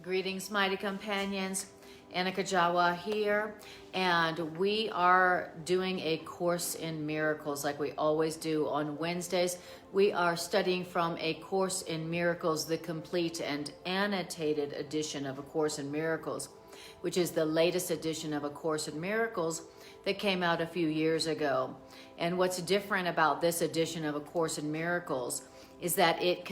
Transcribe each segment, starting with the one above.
Greetings, mighty companions. Anna Kujawa here, and we are doing a course in miracles like we always do on Wednesdays. We are studying from A Course in Miracles, the complete and annotated edition of A Course in Miracles, which is the latest edition of A Course in Miracles that came out a few years ago. And what's different about this edition of A Course in Miracles is that it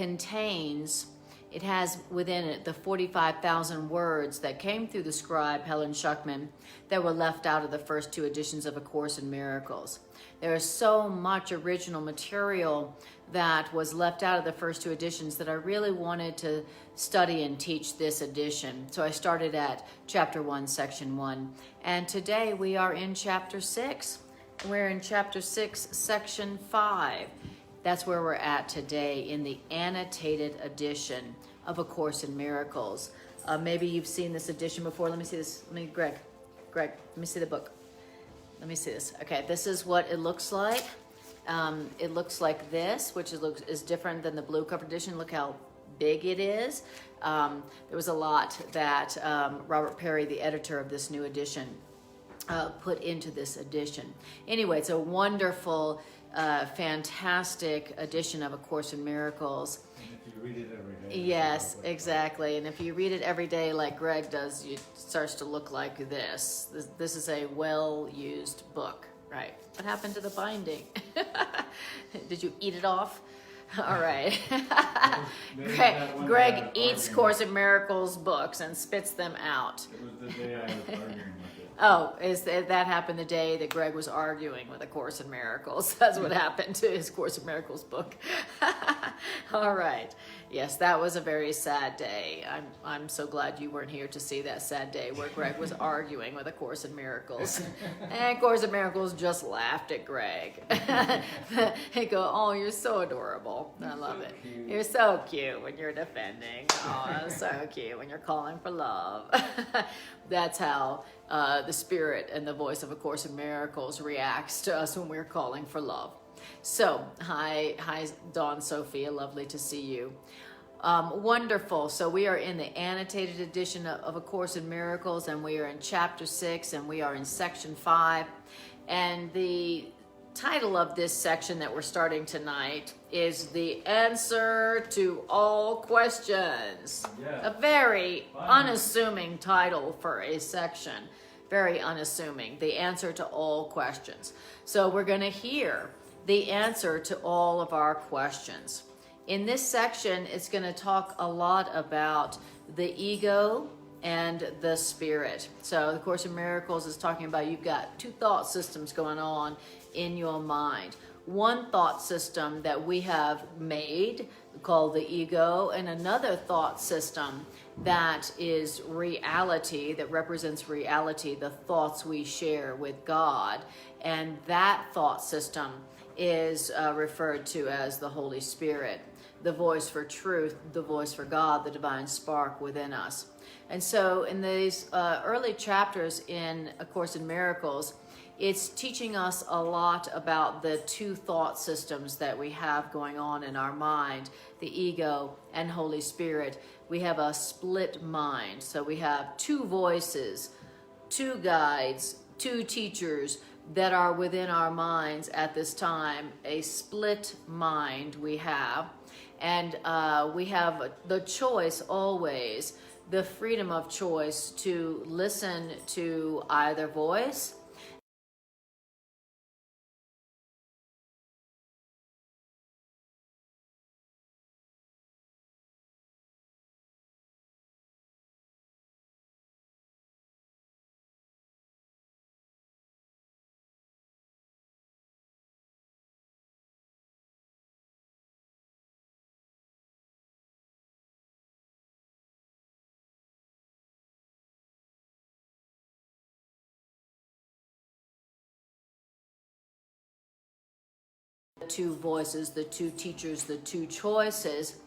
has within it the 45,000 words that came through the scribe Helen Schuckman that were left out of the first two editions of A Course in Miracles. There is so much original material that was left out of the first two editions that I really wanted to study and teach this edition. So I started at chapter 1, section 1. And today we are in chapter 6. We're in chapter 6, section 5. That's where we're at today in the annotated edition of A Course in Miracles. Maybe you've seen this edition before. Let me see this. Greg, let me see the book. Let me see this. Okay, this is what it looks like. It looks like this, which is different than the blue cover edition. Look how big it is. There was a lot that Robert Perry, the editor of this new edition, put into this edition. Anyway, it's a wonderful, fantastic edition of A Course in Miracles. And if you read it every day. Yes, exactly. And if you read it every day like Greg does, it starts to look like this. This is a well-used book, right? What happened to the binding? Did you eat it off? All right. Greg eats Course in Miracles books and spits them out. It was the day I was arguing with it. Oh, that happened the day that Greg was arguing with A Course in Miracles. That's what happened to his Course in Miracles book. All right. Yes, that was a very sad day. I'm so glad you weren't here to see that sad day where Greg was arguing with A Course in Miracles. And Course in Miracles just laughed at Greg. They go, "Oh, you're so adorable." I love it. Cute. You're so cute when you're defending. Oh, so cute when you're calling for love. That's how the spirit and the voice of A Course in Miracles reacts to us when we're calling for love. So, hi, Dawn Sophia, lovely to see you. Wonderful. So we are in the annotated edition of A Course in Miracles, and we are in chapter 6, and we are in section 5. And the title of this section that we're starting tonight is The Answer to All Questions. Yes. A very unassuming title for a section. Very unassuming. The Answer to All Questions. So we're going to hear the answer to all of our questions. In this section, it's going to talk a lot about the ego and the spirit. So the Course in Miracles is talking about you've got two thought systems going on in your mind. One thought system that we have made called the ego, and another thought system that is reality, that represents reality, the thoughts we share with God. And that thought system is referred to as the Holy Spirit, the voice for truth, the voice for God, the divine spark within us. And so in these early chapters in A Course in Miracles, it's teaching us a lot about the two thought systems that we have going on in our mind, the ego and Holy Spirit. We have a split mind. So we have two voices, two guides, two teachers that are within our minds at this time. A split mind we have. And we have the choice always, the freedom of choice to listen to either voice. The two voices, the two teachers, the two choices,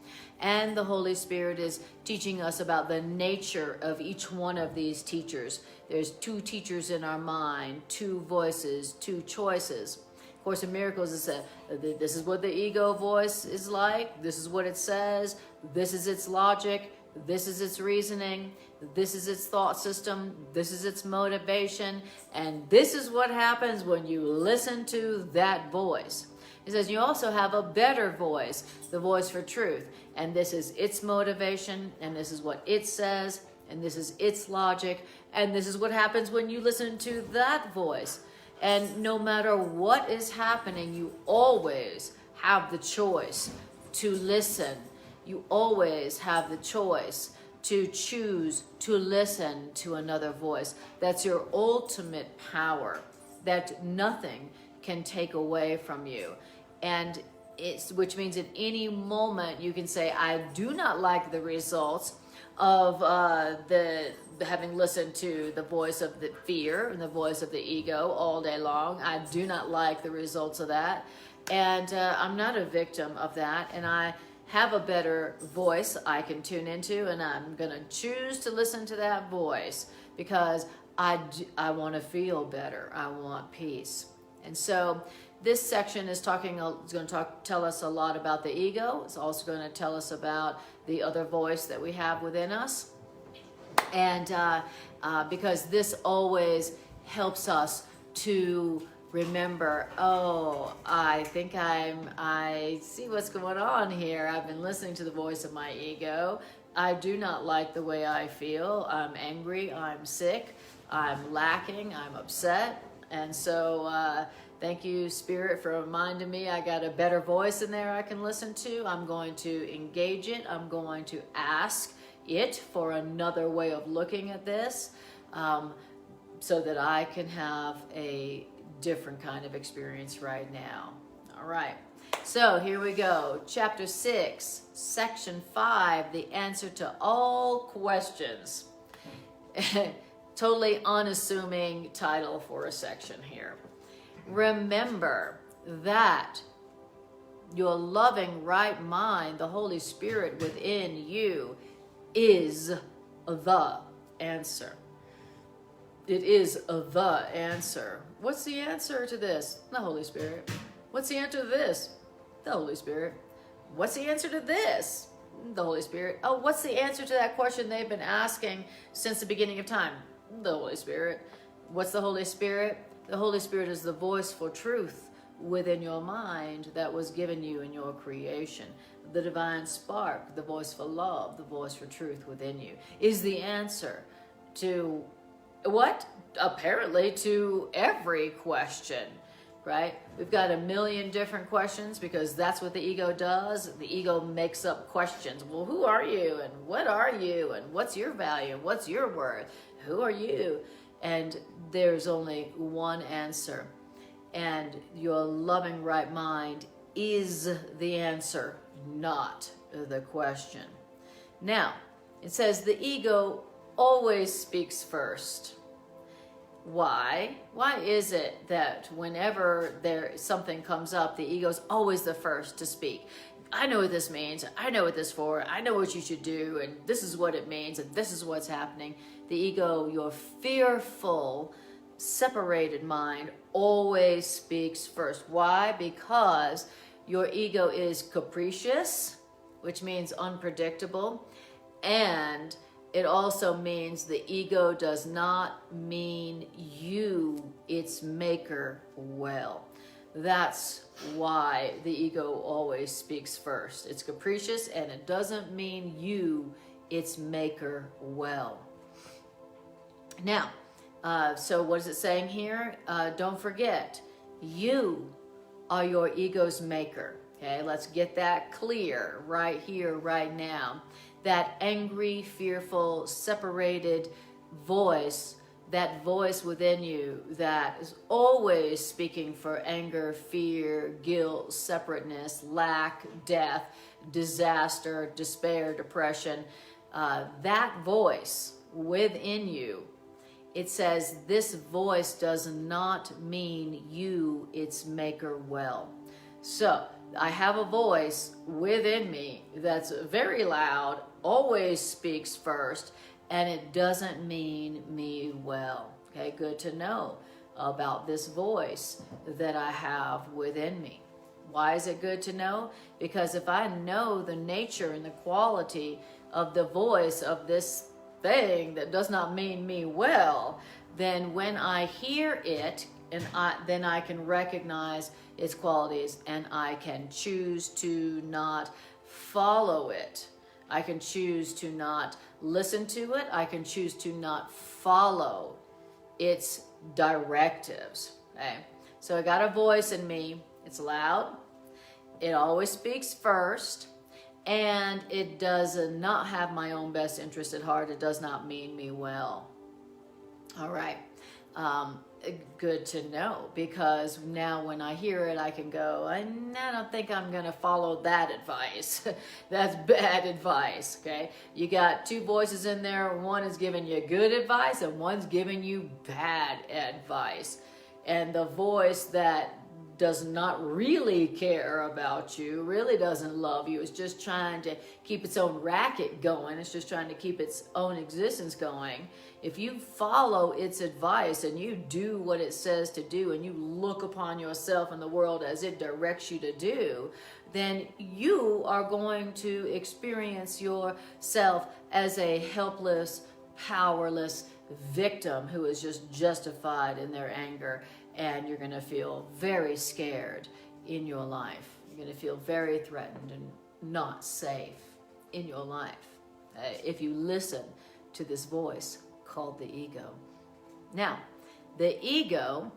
and the Holy Spirit is teaching us about the nature of each one of these teachers. There's two teachers in our mind, two voices, two choices. Course in Miracles is this is what the ego voice is like, this is what it says, this is its logic, this is its reasoning, this is its thought system, this is its motivation, and this is what happens when you listen to that voice. He says you also have a better voice, the voice for truth, and this is its motivation, and this is what it says, and this is its logic, and this is what happens when you listen to that voice. And no matter what is happening, you always have the choice to listen. You always have the choice to choose to listen to another voice. That's your ultimate power that nothing can take away from you. And which means at any moment you can say, I do not like the results of having listened to the voice of the fear and the voice of the ego all day long. I do not like the results of that. And I'm not a victim of that. And I have a better voice I can tune into, and I'm going to choose to listen to that voice because I want to feel better. I want peace. And so this section is going to tell us a lot about the ego. It's also going to tell us about the other voice that we have within us. And because this always helps us to remember, oh, I think I see what's going on here. I've been listening to the voice of my ego. I do not like the way I feel. I'm angry, I'm sick, I'm lacking, I'm upset. And so thank you, Spirit, for reminding me I got a better voice in there I can listen to. I'm going to engage it. I'm going to ask it for another way of looking at this so that I can have a different kind of experience right now. All right. So here we go. Chapter 6, Section 5, the answer to all questions. Totally unassuming title for a section here. Remember that your loving right mind, the Holy Spirit within you, is the answer. It is the answer. What's the answer to this? The Holy Spirit. What's the answer to this? The Holy Spirit. What's the answer to this? The Holy Spirit. Oh, what's the answer to that question they've been asking since the beginning of time? The Holy Spirit. What's the Holy Spirit? The Holy Spirit is the voice for truth within your mind that was given you in your creation. The divine spark, the voice for love, the voice for truth within you, is the answer to what? Apparently to every question, right? We've got a million different questions because that's what the ego does. The ego makes up questions. Well, who are you? And what are you? And what's your value? And what's your worth? Who are you? And there's only one answer. And your loving right mind is the answer, not the question. Now, it says the ego always speaks first. Why? Why is it that whenever something comes up, the ego's always the first to speak? I know what this means. I know what this is for. I know what you should do. And this is what it means. And this is what's happening. The ego, your fearful, separated mind, always speaks first. Why? Because your ego is capricious, which means unpredictable. And it also means the ego does not mean you, its maker, well. That's why the ego always speaks first. It's capricious and it doesn't mean you, its maker, well. Now, so what is it saying here? Don't forget, you are your ego's maker. Okay, let's get that clear right here, right now. That angry, fearful, separated voice, that voice within you that is always speaking for anger, fear, guilt, separateness, lack, death, disaster, despair, depression, that voice within you, it says this voice does not mean you, its maker, well. So I have a voice within me that's very loud, always speaks first, and it doesn't mean me well. Okay, good to know about this voice that I have within me. Why is it good to know? Because if I know the nature and the quality of the voice of this thing that does not mean me well, then when I hear it, then I can recognize its qualities, and I can choose to not follow it. I can choose to not listen to it. I can choose to not follow its directives. Okay? So I got a voice in me. It's loud. It always speaks first. And it does not have my own best interest at heart. It does not mean me well. All right. Good to know, because now when I hear it, I can go, I don't think I'm going to follow that advice. That's bad advice, okay? You got two voices in there. One is giving you good advice and one's giving you bad advice. And the voice that does not really care about you, really doesn't love you, is just trying to keep its own racket going. It's just trying to keep its own existence going. If you follow its advice and you do what it says to do, and you look upon yourself and the world as it directs you to do, then you are going to experience yourself as a helpless, powerless victim who is just justified in their anger. And you're going to feel very scared in your life. You're going to feel very threatened and not safe in your life if you listen to this voice called the ego. Now, the ego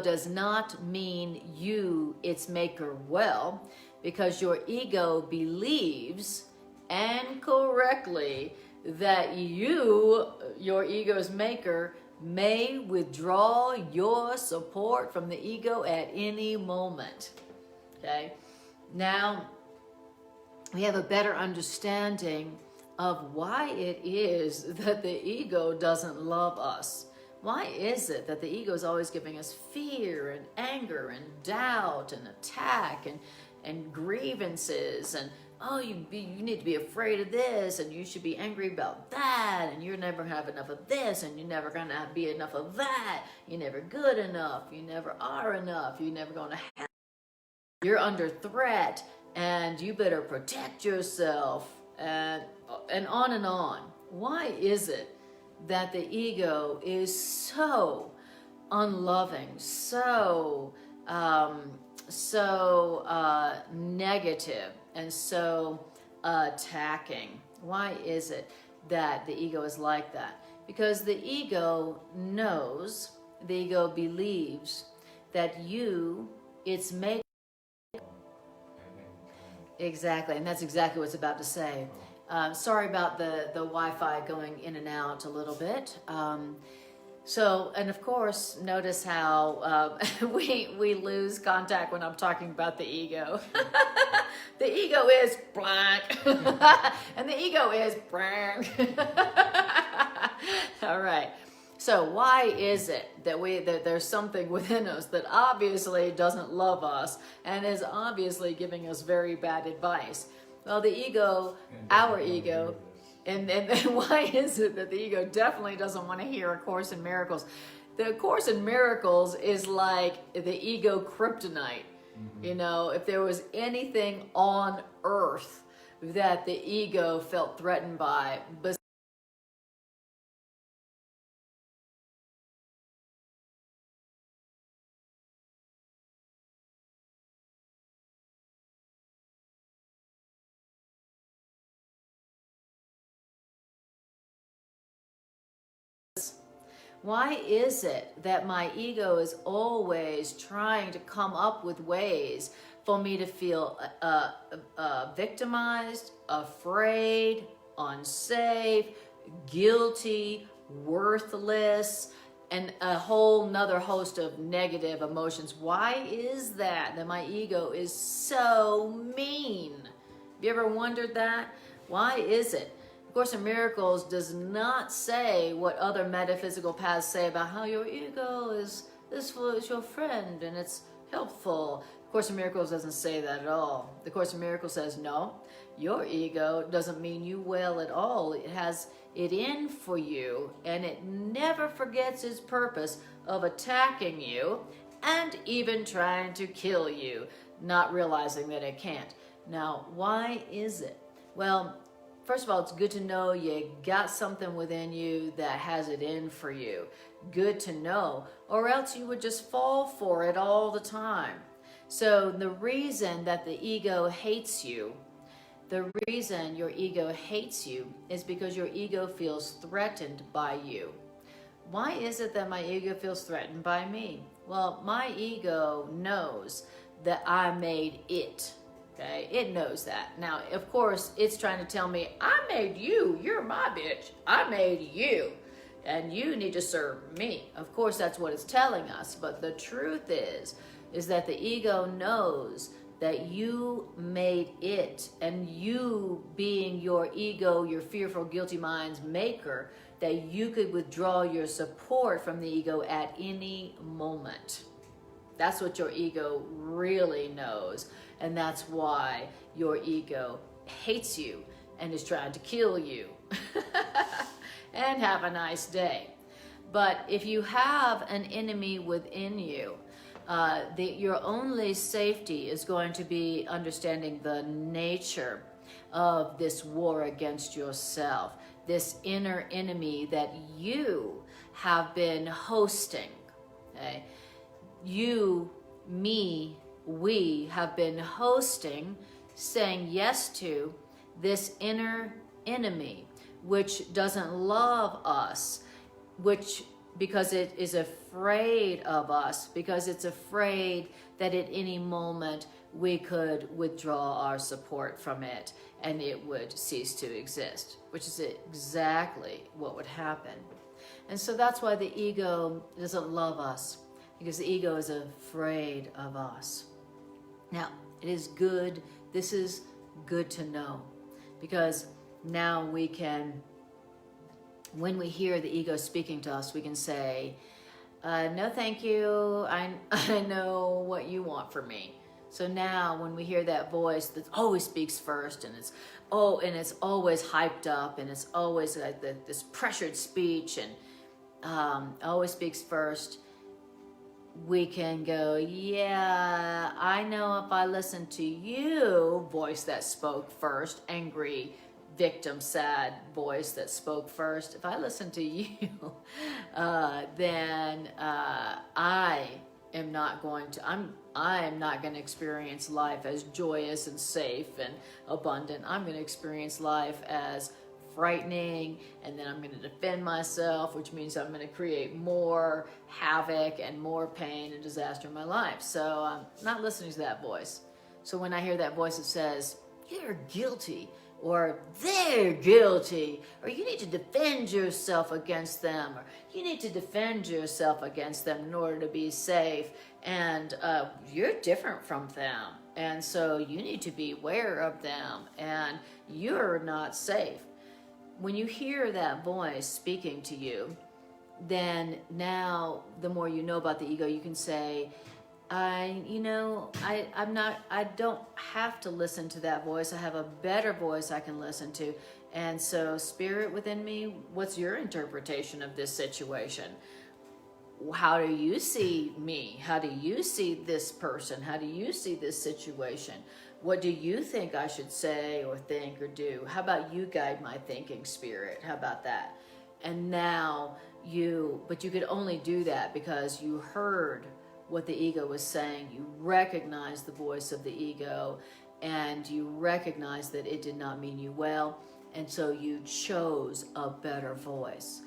does not mean you, its maker, well, because your ego believes, and correctly, that you, your ego's maker, may withdraw your support from the ego at any moment. Okay? Now, we have a better understanding of why it is that the ego doesn't love us. Why is it that the ego is always giving us fear and anger and doubt and attack and grievances, and oh, you need to be afraid of this, and you should be angry about that, and you're never gonna have enough of this, and you're never gonna be enough of that, you're never good enough, you never are enough, you're never gonna have, you're under threat, and you better protect yourself, and on and on. Why is it that the ego is so unloving, so negative, and so attacking? Why is it that the ego is like that? Because the ego knows, the ego believes that you, its maker. Exactly, and that's exactly what it's about to say. Sorry about the Wi-Fi going in and out a little bit. So, and of course, notice how we lose contact when I'm talking about the ego. The ego is blank, and the ego is blank. All right. So why is it that there's something within us that obviously doesn't love us and is obviously giving us very bad advice? Well, the ego, our ego, and why is it that the ego definitely doesn't want to hear A Course in Miracles? The Course in Miracles is like the ego kryptonite. Mm-hmm. You know, if there was anything on earth that the ego felt threatened by, why is it that my ego is always trying to come up with ways for me to feel victimized, afraid, unsafe, guilty, worthless, and a whole nother host of negative emotions? Why is that my ego is so mean? Have you ever wondered that? Why is it? Course in Miracles does not say what other metaphysical paths say about how your ego is your friend and it's helpful. Course in Miracles doesn't say that at all. The Course in Miracles says, no, your ego doesn't mean you well at all. It has it in for you, and it never forgets its purpose of attacking you and even trying to kill you, not realizing that it can't. Now, why is it Well, first of all, it's good to know you got something within you that has it in for you. Good to know, or else you would just fall for it all the time. So the reason that the ego hates you, the reason your ego hates you is because your ego feels threatened by you. Why is it that my ego feels threatened by me? Well, my ego knows that I made it. Okay, it knows that. Now, of course, it's trying to tell me, I made you. You're my bitch. I made you. And you need to serve me. Of course, that's what it's telling us. But the truth is that the ego knows that you made it. And you being your ego, your fearful, guilty mind's maker, that you could withdraw your support from the ego at any moment. That's what your ego really knows. And that's why your ego hates you and is trying to kill you. And have a nice day. But if you have an enemy within you, your only safety is going to be understanding the nature of this war against yourself, this inner enemy that you have been hosting. Okay? You, me, we have been hosting, saying yes to this inner enemy, which doesn't love us, because it is afraid of us, because it's afraid that at any moment we could withdraw our support from it and it would cease to exist, which is exactly what would happen. And so that's why the ego doesn't love us, because the ego is afraid of us. Now, it is good, this is good to know, because now we can, when we hear the ego speaking to us, we can say, no thank you, I know what you want from me. So now when we hear that voice that always speaks first, and it's always hyped up, and it's always like this pressured speech, and always speaks first, we can go, yeah, I know if I listen to you, voice that spoke first, angry, victim, sad voice that spoke first, if I listen to you, then I am not going to experience life as joyous and safe and abundant. I'm going to experience life as frightening, and then I'm going to defend myself, which means I'm going to create more havoc and more pain and disaster in my life. So I'm not listening to that voice. So when I hear that voice that says, you're guilty, or they're guilty, or you need to defend yourself against them, or you need to defend yourself against them in order to be safe, and you're different from them, and so you need to be aware of them, and you're not safe. When you hear that voice speaking to you, then now the more you know about the ego, you can say, I don't have to listen to that voice. I have a better voice I can listen to. And so, spirit within me, what's your interpretation of this situation? How do you see me? How do you see this person? How do you see this situation? What do you think I should say or think or do? How about you guide my thinking, spirit? How about that? And now but you could only do that because you heard what the ego was saying. You recognize the voice of the ego, and you recognize that it did not mean you well, and so you chose a better voice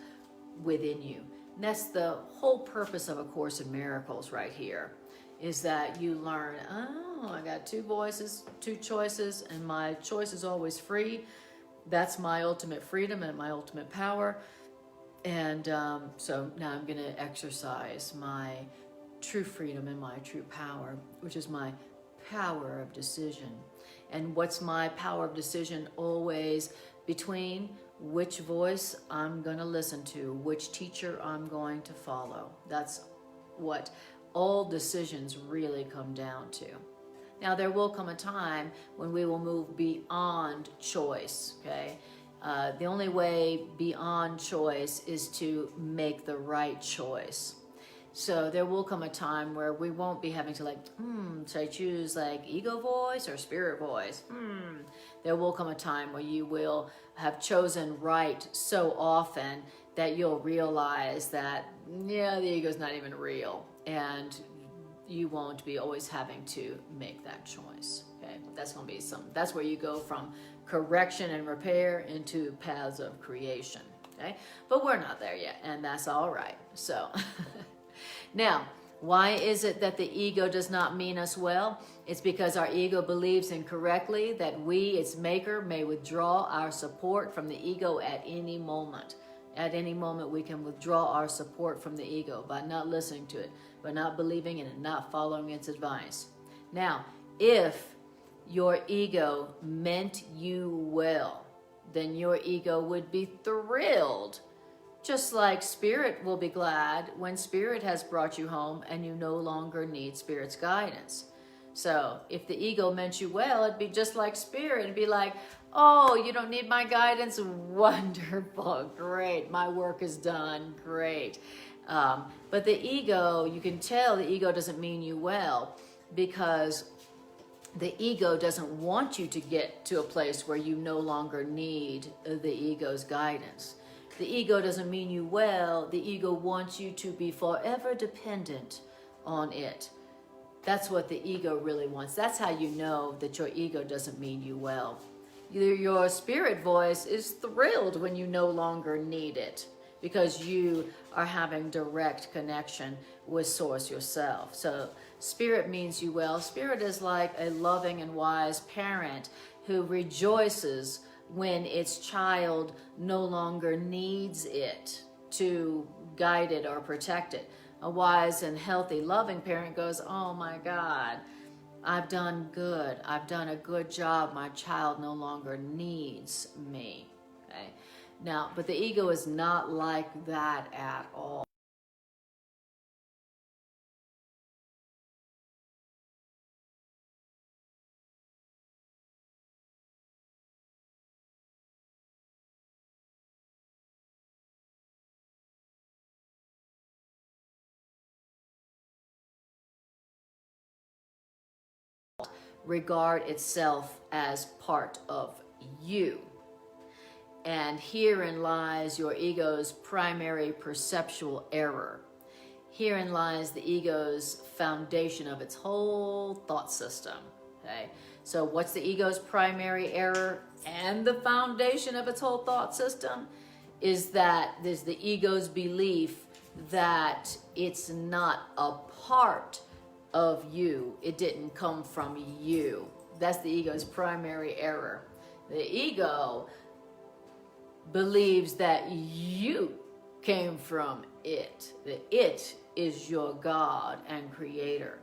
within you. And that's the whole purpose of A Course in Miracles right here, is that you learn, I got two voices, two choices, and my choice is always free. That's my ultimate freedom and my ultimate power. And so now I'm going to exercise my true freedom and my true power, which is my power of decision. And what's my power of decision always? Between which voice I'm going to listen to, which teacher I'm going to follow. That's what all decisions really come down to. Now, there will come a time when we will move beyond choice, okay? The only way beyond choice is to make the right choice. So there will come a time where we won't be having to like, should I choose like ego voice or spirit voice? There will come a time where you will have chosen right so often that you'll realize that, yeah, the ego's not even real. And you won't be always having to make that choice. Okay, that's going to be that's where you go from correction and repair into paths of creation. Okay, but we're not there yet, and that's all right. So now, why is it that the ego does not mean us well? It's because our ego believes incorrectly that we, its maker, may withdraw our support from the ego at any moment. At any moment, we can withdraw our support from the ego by not listening to it, by not believing in it, not following its advice. Now, if your ego meant you well, then your ego would be thrilled. Just like Spirit will be glad when Spirit has brought you home and you no longer need Spirit's guidance. So if the ego meant you well, it'd be just like Spirit. It'd be like, oh, you don't need my guidance? Wonderful, great. My work is done, great. But the ego, you can tell the ego doesn't mean you well because the ego doesn't want you to get to a place where you no longer need the ego's guidance. The ego doesn't mean you well. The ego wants you to be forever dependent on it. That's what the ego really wants. That's how you know that your ego doesn't mean you well. Your spirit voice is thrilled when you no longer need it because you are having direct connection with Source yourself. So Spirit means you well. Spirit is like a loving and wise parent who rejoices when its child no longer needs it to guide it or protect it. A wise and healthy, loving parent goes, oh my God, I've done good. I've done a good job. My child no longer needs me. Okay? Now, but the ego is not like that at all. Regard itself as part of you. And herein lies your ego's primary perceptual error. Herein lies the ego's foundation of its whole thought system. Okay? So what's the ego's primary error and the foundation of its whole thought system? Is that there's the ego's belief that it's not a part of you. It didn't come from you. That's the ego's primary error. The ego believes that you came from it. That it is your God and creator.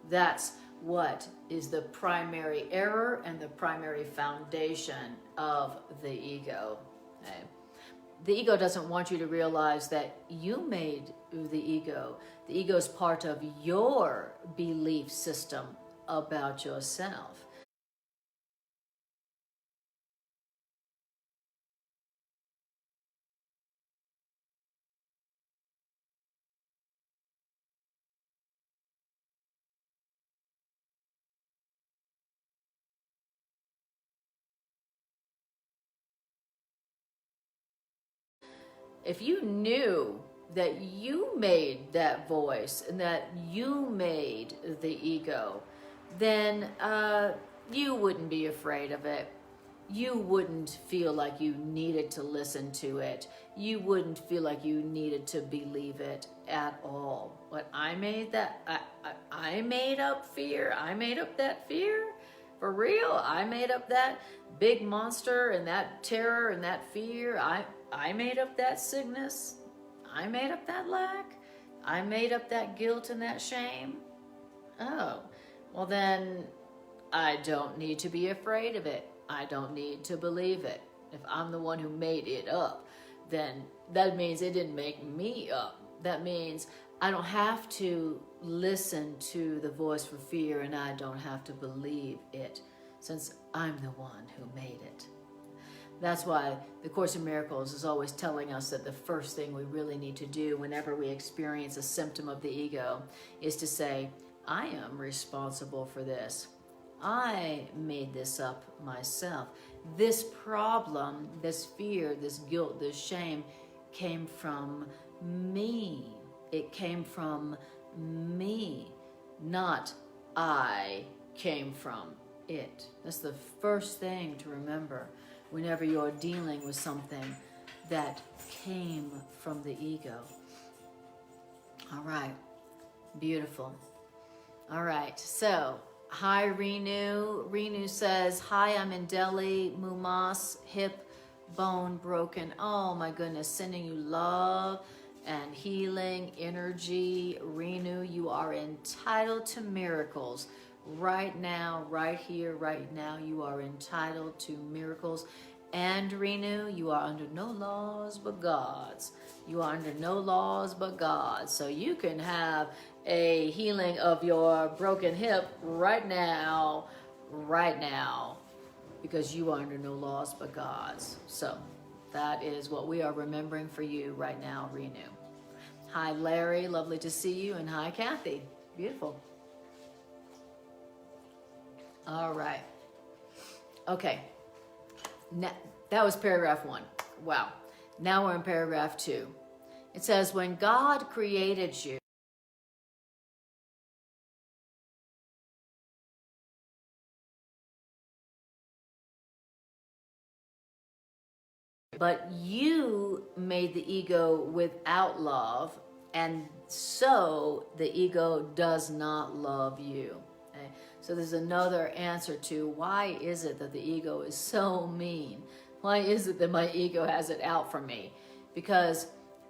That's what is the primary error and the primary foundation of the ego. Okay? The ego doesn't want you to realize that you made the ego. The ego is part of your belief system about yourself. If you knew that you made that voice and that you made the ego, then you wouldn't be afraid of it. You wouldn't feel like you needed to listen to it. You wouldn't feel like you needed to believe it at all. But I made that, I made up fear. I made up that fear. For real, I made up that big monster and that terror and that fear. I made up that sickness. I made up that lack. I made up that guilt and that shame. Oh, well then I don't need to be afraid of it. I don't need to believe it. If I'm the one who made it up, then that means it didn't make me up. That means I don't have to listen to the voice for fear, and I don't have to believe it, since I'm the one who made it. That's why the Course in Miracles is always telling us that the first thing we really need to do whenever we experience a symptom of the ego is to say, I am responsible for this. I made this up myself. This problem, this fear, this guilt, this shame came from me. It came from me, not I came from it. That's the first thing to remember whenever you're dealing with something that came from the ego. All right, beautiful. All right, so hi Renu. Renu says, hi, I'm in Delhi, Mumas, hip bone broken. Oh my goodness, sending you love and healing energy. Renu, you are entitled to miracles. Right now, right here, right now, you are entitled to miracles. And Renu, you are under no laws but God's. You are under no laws but God's. So you can have a healing of your broken hip right now, because you are under no laws but God's. So that is what we are remembering for you right now, Renu. Hi, Larry. Lovely to see you. And hi, Kathy. Beautiful. All right. Okay. Now, that was paragraph 1. Wow. Now we're in paragraph 2. It says, when God created you, but you made the ego without love, and so the ego does not love you. Okay? So there's another answer to why is it that the ego is so mean? Why is it that my ego has it out for me? Because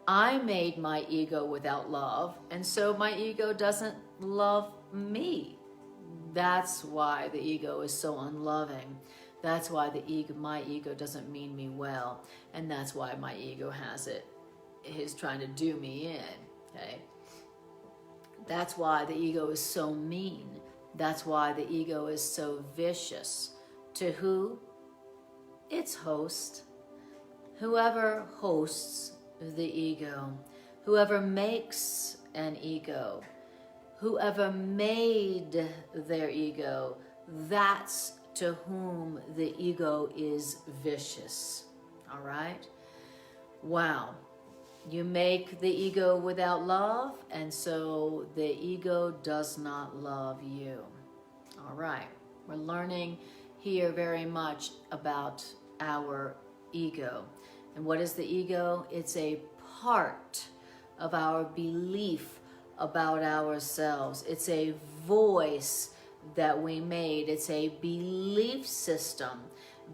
I made my ego without love, and so my ego doesn't love me. That's why the ego is so unloving. That's why my ego doesn't mean me well, and that's why my ego is trying to do me in, okay? That's why the ego is so mean. That's why the ego is so vicious. To who? Its host. Whoever hosts the ego, whoever makes an ego, whoever made their ego, that's to whom the ego is vicious. All right? Wow. You make the ego without love, and so the ego does not love you. All right. We're learning here very much about our ego. And what is the ego? It's a part of our belief about ourselves. It's a voice that we made. It's a belief system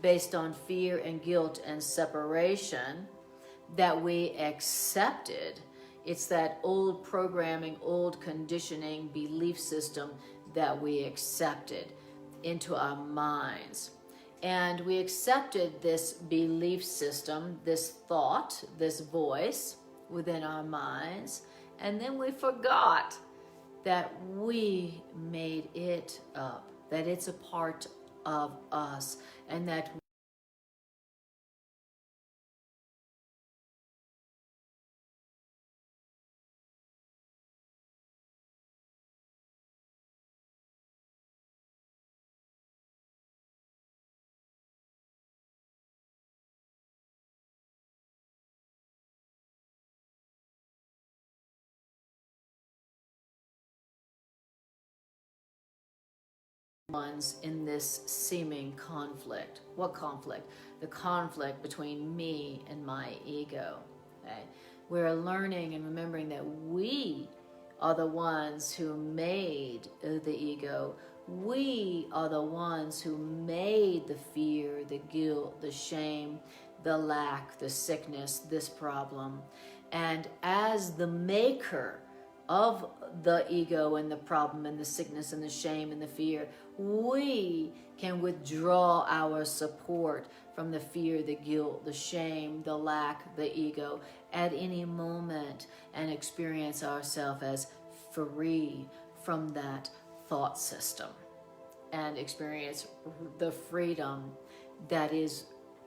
based on fear and guilt and separation that we accepted. It's that old programming, old conditioning belief system that we accepted into our minds. And we accepted this belief system, this thought, this voice within our minds, and then we forgot that we made it up, that it's a part of us, and that ones in this seeming conflict. What conflict? The conflict between me and my ego. Okay? We're learning and remembering that we are the ones who made the ego. We are the ones who made the fear, the guilt, the shame, the lack, the sickness, this problem. And as the maker of the ego and the problem and the sickness and the shame and the fear, we can withdraw our support from the fear, the guilt, the shame, the lack, the ego at any moment and experience ourselves as free from that thought system and experience the freedom that is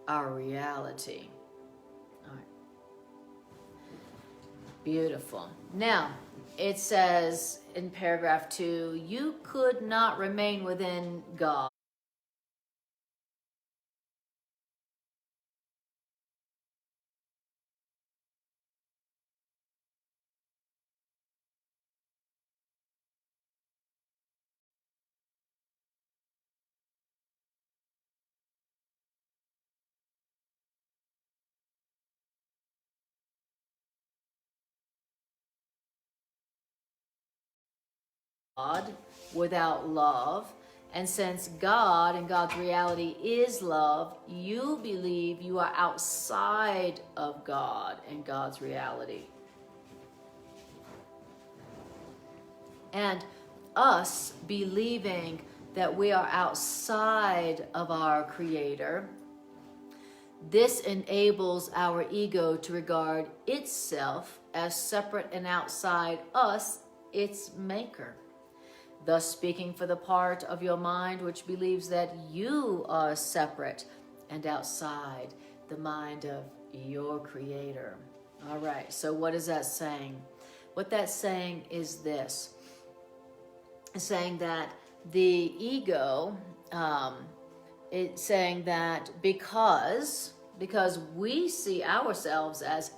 our reality. All right. Beautiful. Now, it says in paragraph 2, you could not remain within God. God without love, and since God and God's reality is love, you believe you are outside of God and God's reality. And us believing that we are outside of our Creator, this enables our ego to regard itself as separate and outside us, its maker. Thus speaking for the part of your mind which believes that you are separate and outside the mind of your Creator. All right, so what is that saying? What that's saying is this. It's saying that the ego, it's saying that because we see ourselves as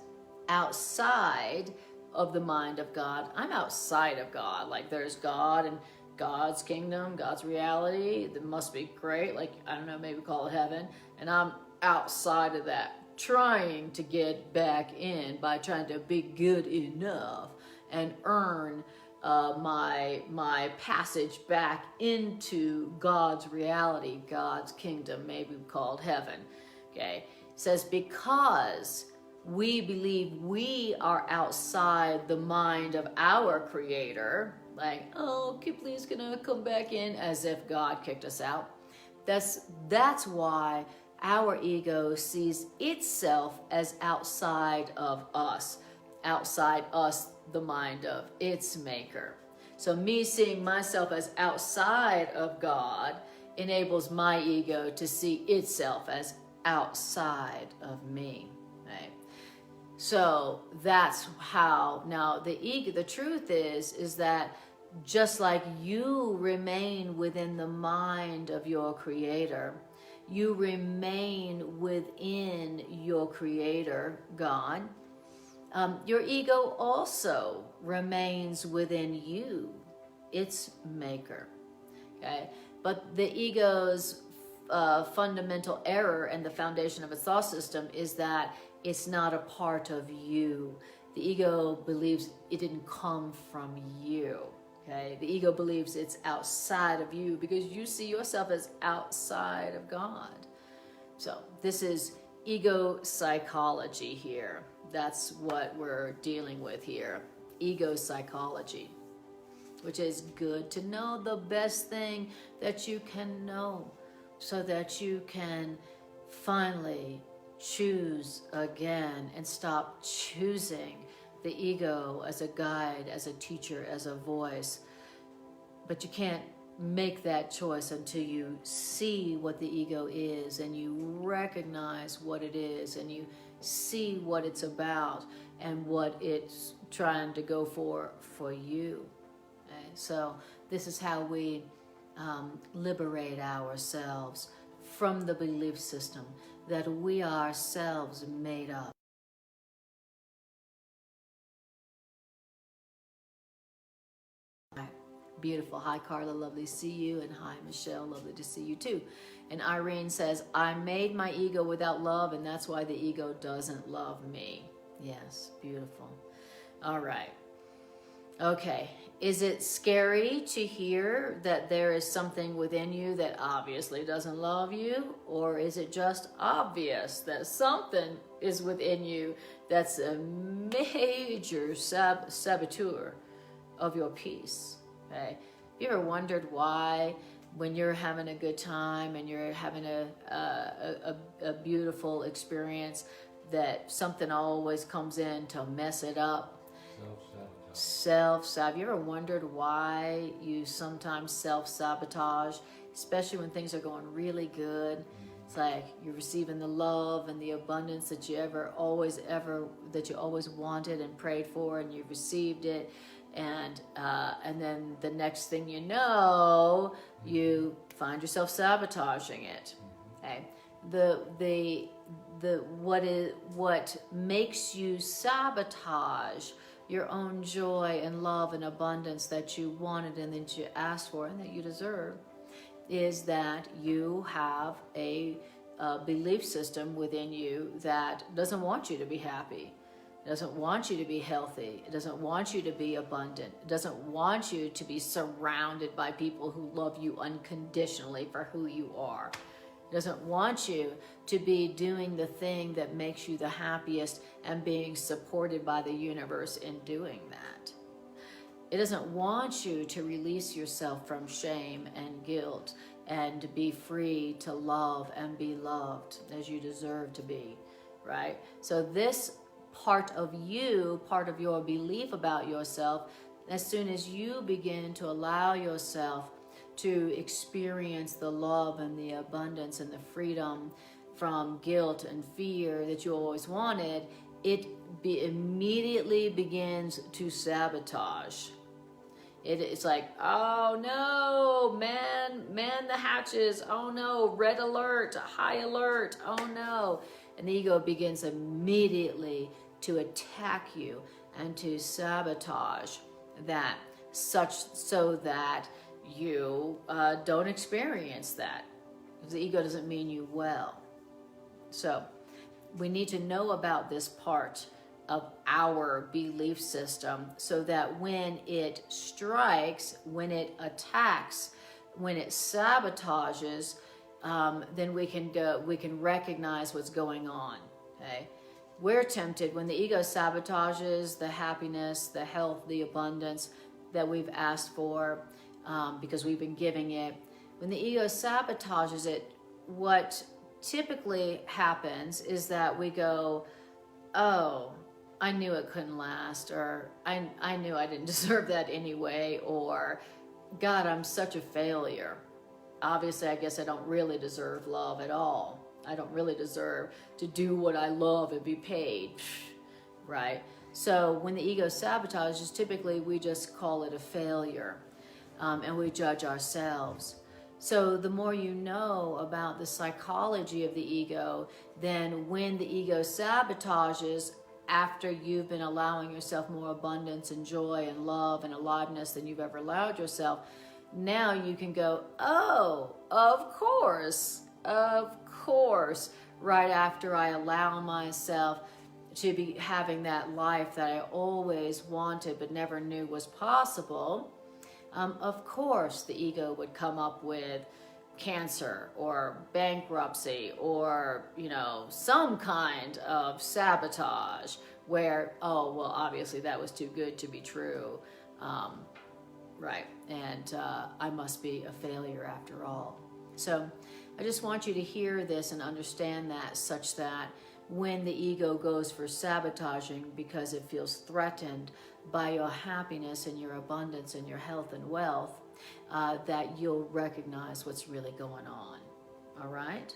outside of the mind of God. I'm outside of God. Like there's God and God's kingdom, God's reality. That must be great. Like, I don't know, maybe call it heaven. And I'm outside of that, trying to get back in by trying to be good enough and earn my passage back into God's reality, God's kingdom, maybe called heaven. Okay, it says because we believe we are outside the mind of our Creator, like, oh, Kipley's gonna come back in, as if God kicked us out. That's why our ego sees itself as outside of us, the mind of its maker. So me seeing myself as outside of God enables my ego to see itself as outside of me. Right? So that's how, now the ego, the truth is that just like you remain within the mind of your Creator, you remain within your Creator, God. Your ego also remains within you, its maker. Okay, but the ego's fundamental error and the foundation of its thought system is that it's not a part of you. The ego believes it didn't come from you. Okay, the ego believes it's outside of you because you see yourself as outside of God. So this is ego psychology here. That's what we're dealing with here. Ego psychology, which is good to know, the best thing that you can know, so that you can finally choose again and stop choosing the ego as a guide, as a teacher, as a voice. But you can't make that choice until you see what the ego is and you recognize what it is and you see what it's about and what it's trying to go for you. Okay? So this is how we liberate ourselves from the belief system that we are ourselves made up. Beautiful. Hi, Carla. Lovely to see you. And hi, Michelle. Lovely to see you too. And Irene says, I made my ego without love, and that's why the ego doesn't love me. Yes, beautiful. All right. Okay. Is it scary to hear that there is something within you that obviously doesn't love you? Or is it just obvious that something is within you that's a major saboteur of your peace? Okay. You ever wondered why, when you're having a good time and you're having a beautiful experience, that something always comes in to mess it up? Self-sabotage. Have you ever wondered why you sometimes self-sabotage, especially when things are going really good? It's like you're receiving the love and the abundance that you always wanted and prayed for, and you've received it. And then the next thing you know, you find yourself sabotaging it. Okay, what makes you sabotage your own joy and love and abundance that you wanted and that you asked for and that you deserve is that you have a belief system within you that doesn't want you to be happy. It doesn't want you to be healthy. It doesn't want you to be abundant. It doesn't want you to be surrounded by people who love you unconditionally for who you are. It doesn't want you to be doing the thing that makes you the happiest and being supported by the universe in doing that. It doesn't want you to release yourself from shame and guilt and to be free to love and be loved as you deserve to be, right? So this part of you, part of your belief about yourself, as soon as you begin to allow yourself to experience the love and the abundance and the freedom from guilt and fear that you always wanted, it immediately begins to sabotage. It's like, oh no, man the hatches, oh no, red alert, high alert, oh no. And the ego begins immediately to attack you and to sabotage that, so that you don't experience that. Because the ego doesn't mean you well. So we need to know about this part of our belief system so that when it strikes, when it attacks, when it sabotages, then we can recognize what's going on. Okay, we're tempted when the ego sabotages the happiness, the health, the abundance that we've asked for, because we've been giving it. When the ego sabotages it, what typically happens is that we go, oh, I knew it couldn't last, or I knew I didn't deserve that anyway, or God, I'm such a failure. Obviously, I guess I don't really deserve love at all. I don't really deserve to do what I love and be paid, right? So when the ego sabotages, typically we just call it a failure, and we judge ourselves. So the more you know about the psychology of the ego, then when the ego sabotages, after you've been allowing yourself more abundance and joy and love and aliveness than you've ever allowed yourself, now you can go, oh, of course, right after I allow myself to be having that life that I always wanted but never knew was possible, of course the ego would come up with cancer or bankruptcy or, some kind of sabotage where, oh, well, obviously that was too good to be true, right? And I must be a failure after all. So I just want you to hear this and understand that, such that when the ego goes for sabotaging because it feels threatened by your happiness and your abundance and your health and wealth, that you'll recognize what's really going on. All right?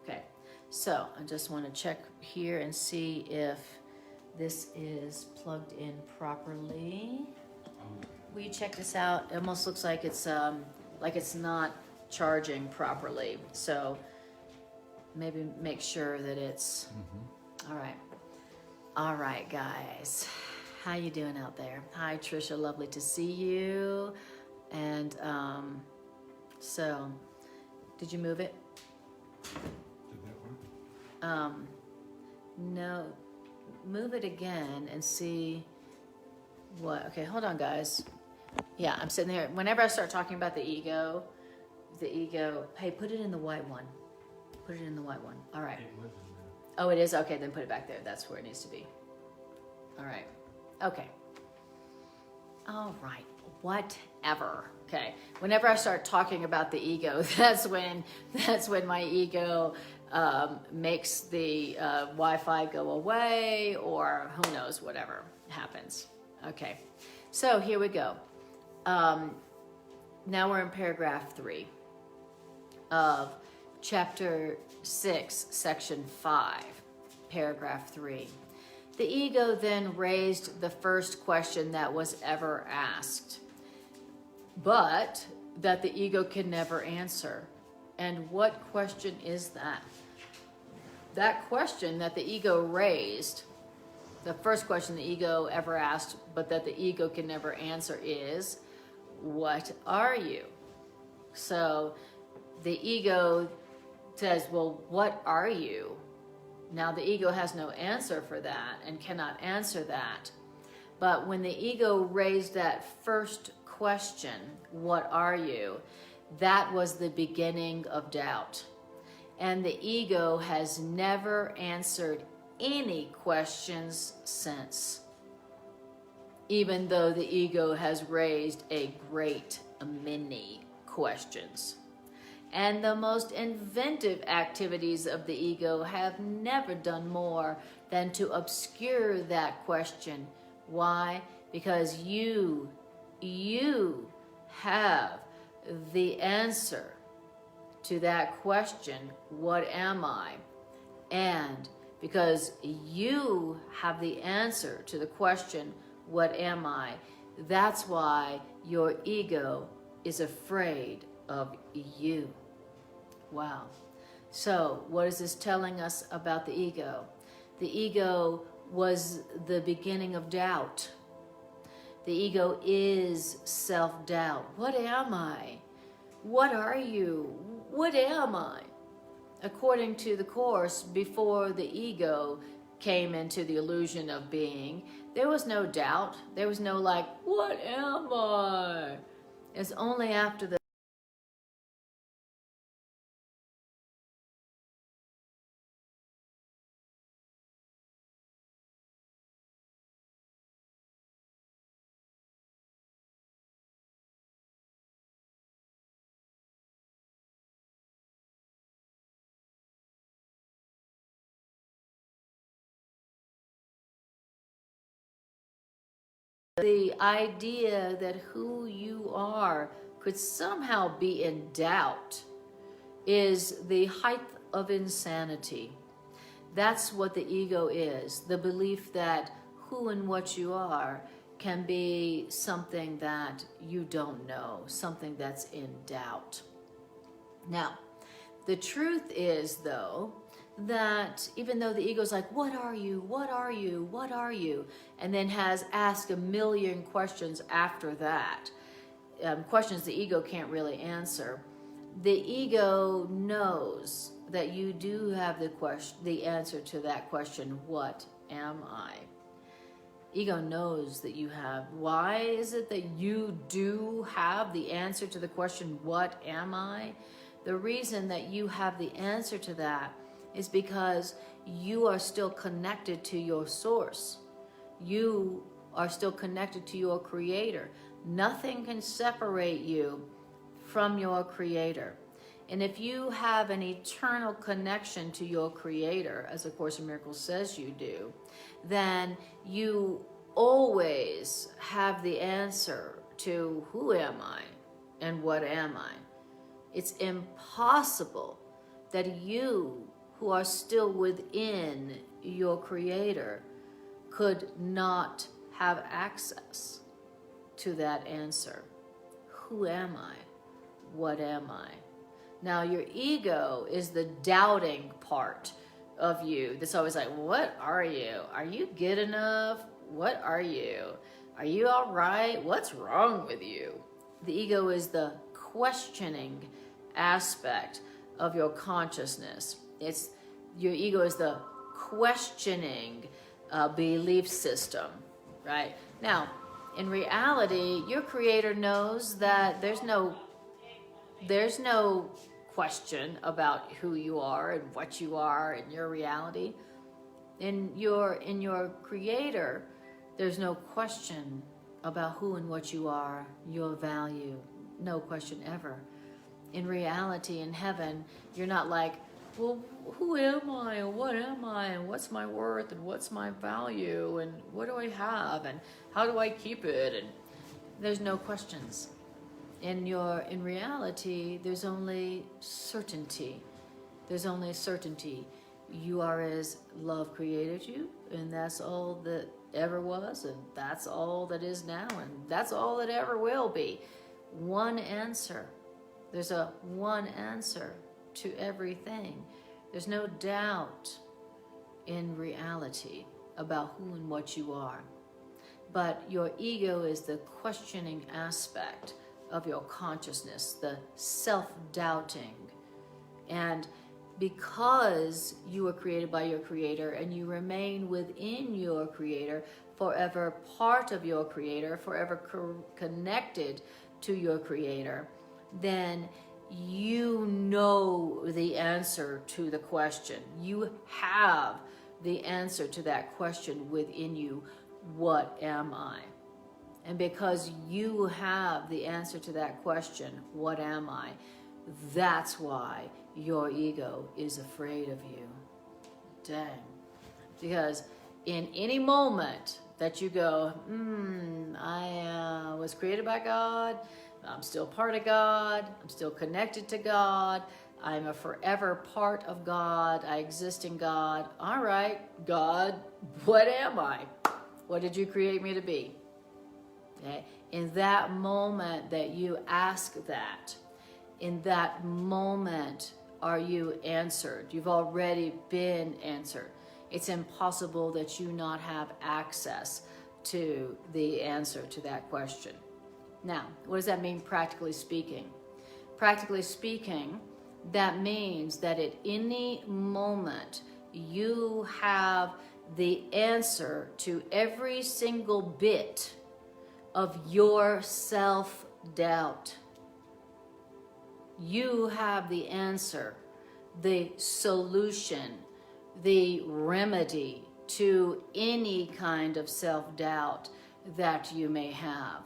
Okay. So I just want to check here and see if this is plugged in properly. Will you check this out? It almost looks like it's not charging properly. So maybe make sure that it's all right. All right, guys. How you doing out there? Hi, Trisha. Lovely to see you. And so, did you move it? Did that work? No. Move it again and see what. Okay, hold on, guys. Yeah, I'm sitting there. Whenever I start talking about the ego, hey, put it in the white one. Put it in the white one. All right. It was in there. Oh, it is? Okay, then put it back there. That's where it needs to be. All right. Okay. All right. Whatever. Okay. Whenever I start talking about the ego, that's when my ego makes the Wi-Fi go away, or who knows, whatever happens. Okay. So here we go. Now we're in paragraph 3 of chapter 6, section 5, paragraph 3. The ego then raised the first question that was ever asked, but that the ego can never answer. And what question is that? That question that the ego raised, the first question the ego ever asked, but that the ego can never answer is, what are you? So the ego says, well, what are you? Now the ego has no answer for that and cannot answer that. But when the ego raised that first question, what are you? That was the beginning of doubt. And the ego has never answered any questions since, even though the ego has raised a great many questions. And the most inventive activities of the ego have never done more than to obscure that question. Why? Because you have the answer to that question, what am I? And because you have the answer to the question, what am I? That's why your ego is afraid of you. Wow. So what is this telling us about the ego? The ego was the beginning of doubt. The ego is self-doubt. What am I? What are you? What am I? According to the Course, before the ego came into the illusion of being, there was no doubt. There was no like, what am I? It's only after the idea that who you are could somehow be in doubt is the height of insanity. That's what the ego is, the belief that who and what you are can be something that you don't know, something that's in doubt. Now, the truth is, though, that even though the ego's like, what are you, what are you, what are you, and then has asked a million questions after that, questions the ego can't really answer, the ego knows that you do have the answer to that question, what am I? Ego knows that you have. Why is it that you do have the answer to the question, what am I? The reason that you have the answer to that is because you are still connected to your source. You are still connected to your creator. Nothing can separate you from your creator. And if you have an eternal connection to your creator, as A Course in Miracles says you do, then you always have the answer to who am I and what am I. It's impossible that you, who are still within your creator, could not have access to that answer. Who am I? What am I? Now, your ego is the doubting part of you that's always like, what are you? Are you good enough? What are you? Are you all right? What's wrong with you? The ego is the questioning aspect of your consciousness. Your ego is the questioning belief system, right? Now, in reality, your creator knows that there's no question about who you are and what you are in your reality. In your creator, there's no question about who and what you are, your value, no question ever. In reality, in heaven, you're not like, well, who am I, and what am I, and what's my worth, and what's my value, and what do I have, and how do I keep it, and there's no questions. In reality, there's only certainty. There's only certainty. You are as love created you, and that's all that ever was, and that's all that is now, and that's all that ever will be. One answer. There's a one answer to everything. There's no doubt in reality about who and what you are. But your ego is the questioning aspect of your consciousness, the self-doubting. And because you were created by your Creator and you remain within your Creator, forever part of your Creator, forever connected to your Creator, then you know the answer to the question. You have the answer to that question within you. What am I? And because you have the answer to that question, what am I? That's why your ego is afraid of you. Dang. Because in any moment that you go, I was created by God, I'm still part of God, I'm still connected to God, I'm a forever part of God, I exist in God. All right, God, what am I? What did you create me to be? Okay? In that moment that you ask that, in that moment are you answered. You've already been answered. It's impossible that you not have access to the answer to that question. Now, what does that mean practically speaking? Practically speaking, that means that at any moment you have the answer to every single bit of your self-doubt. You have the answer, the solution, the remedy to any kind of self-doubt that you may have.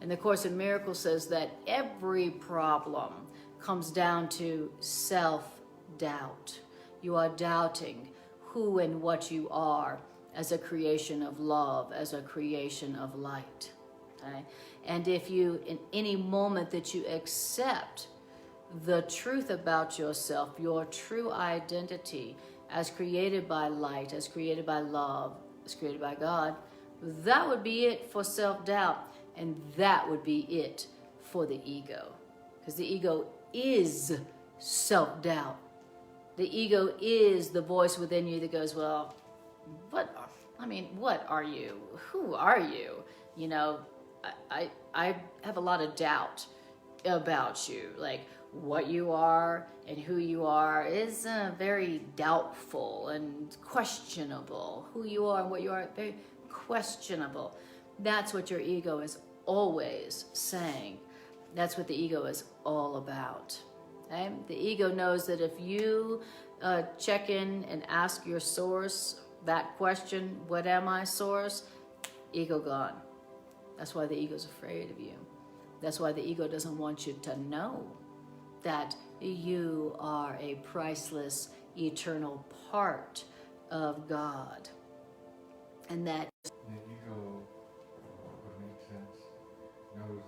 And the Course in Miracles says that every problem comes down to self-doubt. You are doubting who and what you are as a creation of love, as a creation of light. Okay? And if you, in any moment that you accept the truth about yourself, your true identity as created by light, as created by love, as created by God, that would be it for self-doubt, and that would be it for the ego. Because the ego is self-doubt. The ego is the voice within you that goes, well, what are you? Who are you? You know, I have a lot of doubt about you. Like, what you are and who you are is very doubtful and questionable. Who you are and what you are, very questionable. That's what your ego is always saying. That's what the ego is all about. Okay? The ego knows that if you check in and ask your source that question, what am I, source? Ego gone. That's why the ego's afraid of you. That's why the ego doesn't want you to know that you are a priceless, eternal part of God. And that the ego, would make sense, knows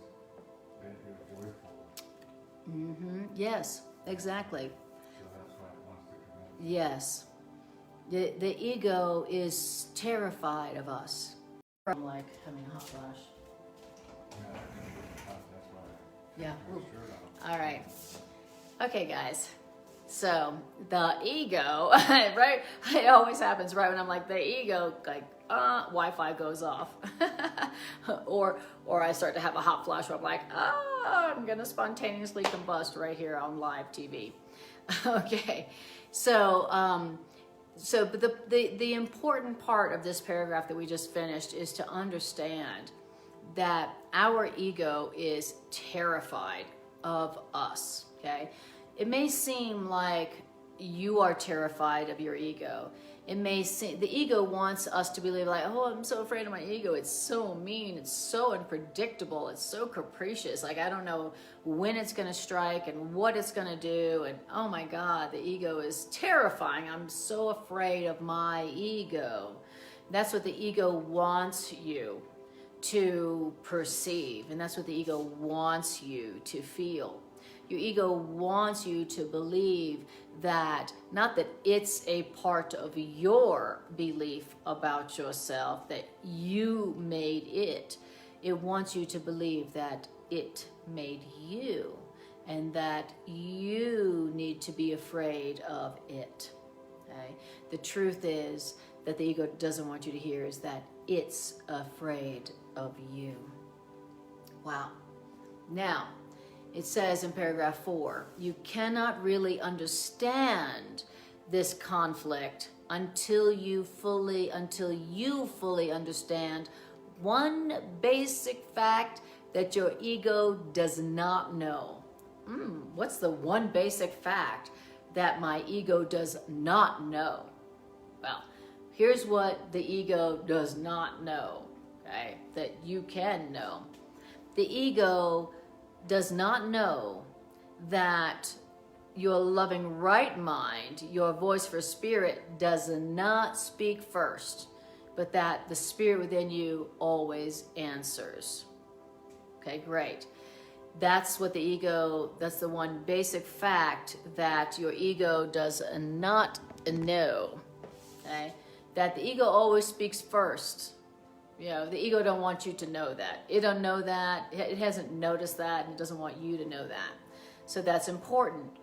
that you're joyful. Yes, exactly. So that's why it wants to connect. Yes. The ego is terrified of us. I'm like having a hot flash. Yeah, that's why. Yeah. Your Ooh. shirt off. All right. Okay, guys. So the ego, right? It always happens right when I'm like, the ego, like, Wi-Fi goes off. or I start to have a hot flash where I'm like, I'm going to spontaneously combust right here on live TV. Okay. So, but the important part of this paragraph that we just finished is to understand that our ego is terrified of us, okay? It may seem like you are terrified of your ego. It may seem, the ego wants us to believe like, oh, I'm so afraid of my ego. It's so mean. It's so unpredictable. It's so capricious. Like, I don't know when it's going to strike and what it's going to do. And oh my God, the ego is terrifying. I'm so afraid of my ego. That's what the ego wants you to perceive. And that's what the ego wants you to feel. Your ego wants you to believe that, not that it's a part of your belief about yourself, that you made it. It wants you to believe that it made you, and that you need to be afraid of it. Okay? The truth is that the ego doesn't want you to hear is that it's afraid of you. Wow. Now, it says in paragraph 4, you cannot really understand this conflict until you fully understand one basic fact that your ego does not know. What's the one basic fact that my ego does not know? Well, here's what the ego does not know, okay, that you can know. The ego does not know that your loving right mind, your voice for spirit, does not speak first, but that the spirit within you always answers. Okay, great. That's what the ego, that's the one basic fact that your ego does not know. Okay? That the ego always speaks first. You know, the ego don't want you to know that. It don't know that. It hasn't noticed that, and it doesn't want you to know that. So that's important.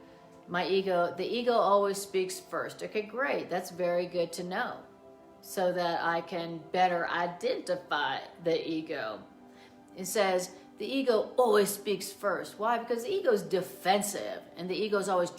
The ego always speaks first. Okay, great. That's very good to know, so that I can better identify the ego. It says the ego always speaks first. Why? Because the ego is defensive, and the ego is always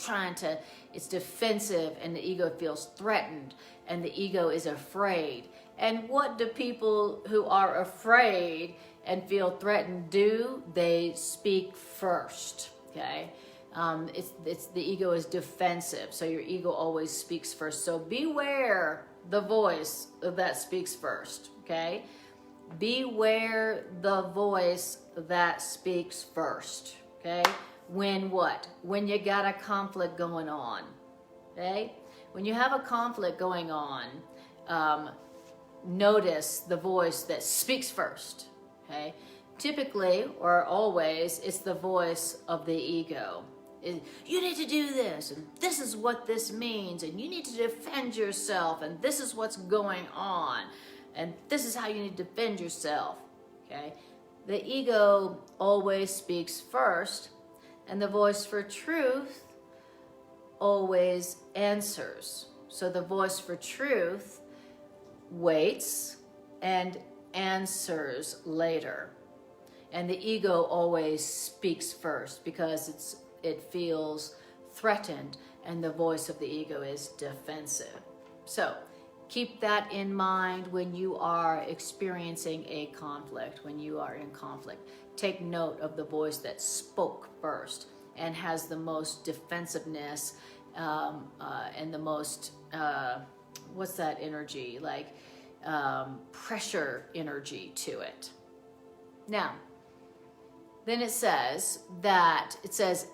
it's defensive, and the ego feels threatened, and the ego is afraid. And what do people who are afraid and feel threatened do? They speak first, okay? The ego is defensive, so your ego always speaks first. So beware the voice that speaks first, okay? Beware the voice that speaks first, okay? When what? When you got a conflict going on, okay? When you have a conflict going on, notice the voice that speaks first, okay? Typically, or always, it's the voice of the ego. You need to do this, and this is what this means, and you need to defend yourself, and this is what's going on, and this is how you need to defend yourself, okay? The ego always speaks first, and the voice for truth always answers. So the voice for truth waits and answers later. And the ego always speaks first because it feels threatened, and the voice of the ego is defensive. So keep that in mind when you are experiencing a conflict, when you are in conflict. Take note of the voice that spoke first and has the most defensiveness and the most, what's that energy? Like pressure energy to it. Now, then it says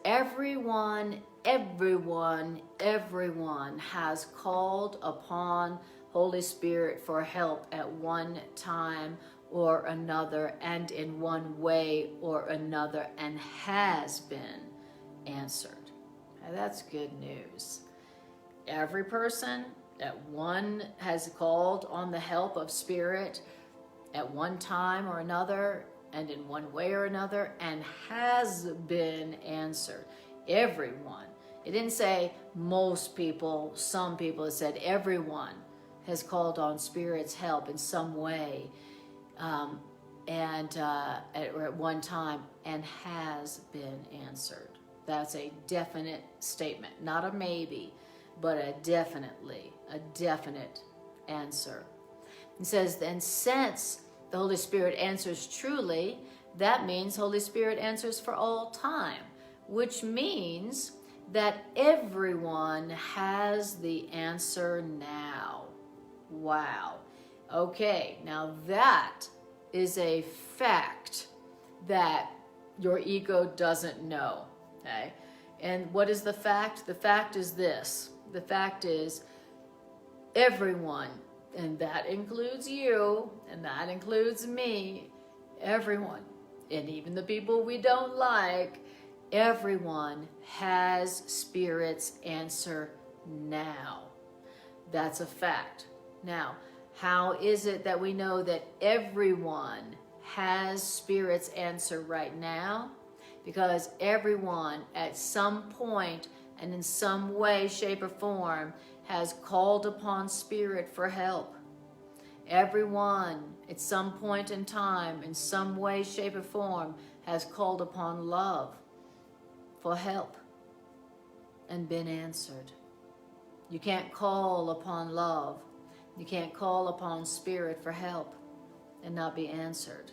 everyone has called upon Holy Spirit for help at one time or another, and in one way or another, and has been answered. Now, that's good news. Every person at one has called on the help of Spirit at one time or another, and in one way or another, and has been answered. Everyone. It didn't say most people, some people. It said everyone has called on Spirit's help in some way, or at one time, and has been answered. That's a definite statement, not a maybe, but a definite answer. It says, then since the Holy Spirit answers truly, that means Holy Spirit answers for all time, which means that everyone has the answer now. Wow. Okay, now that is a fact that your ego doesn't know. Okay? And what is the fact? The fact is this. The fact is everyone, and that includes you, and that includes me, everyone, and even the people we don't like, Everyone has Spirit's answer now. That's a fact. Now, how is it that we know that everyone has Spirit's answer right now? Because everyone at some point and in some way, shape, or form has called upon Spirit for help. Everyone at some point in time, in some way, shape, or form, has called upon love for help and been answered. You can't call upon love. You can't call upon Spirit for help and not be answered.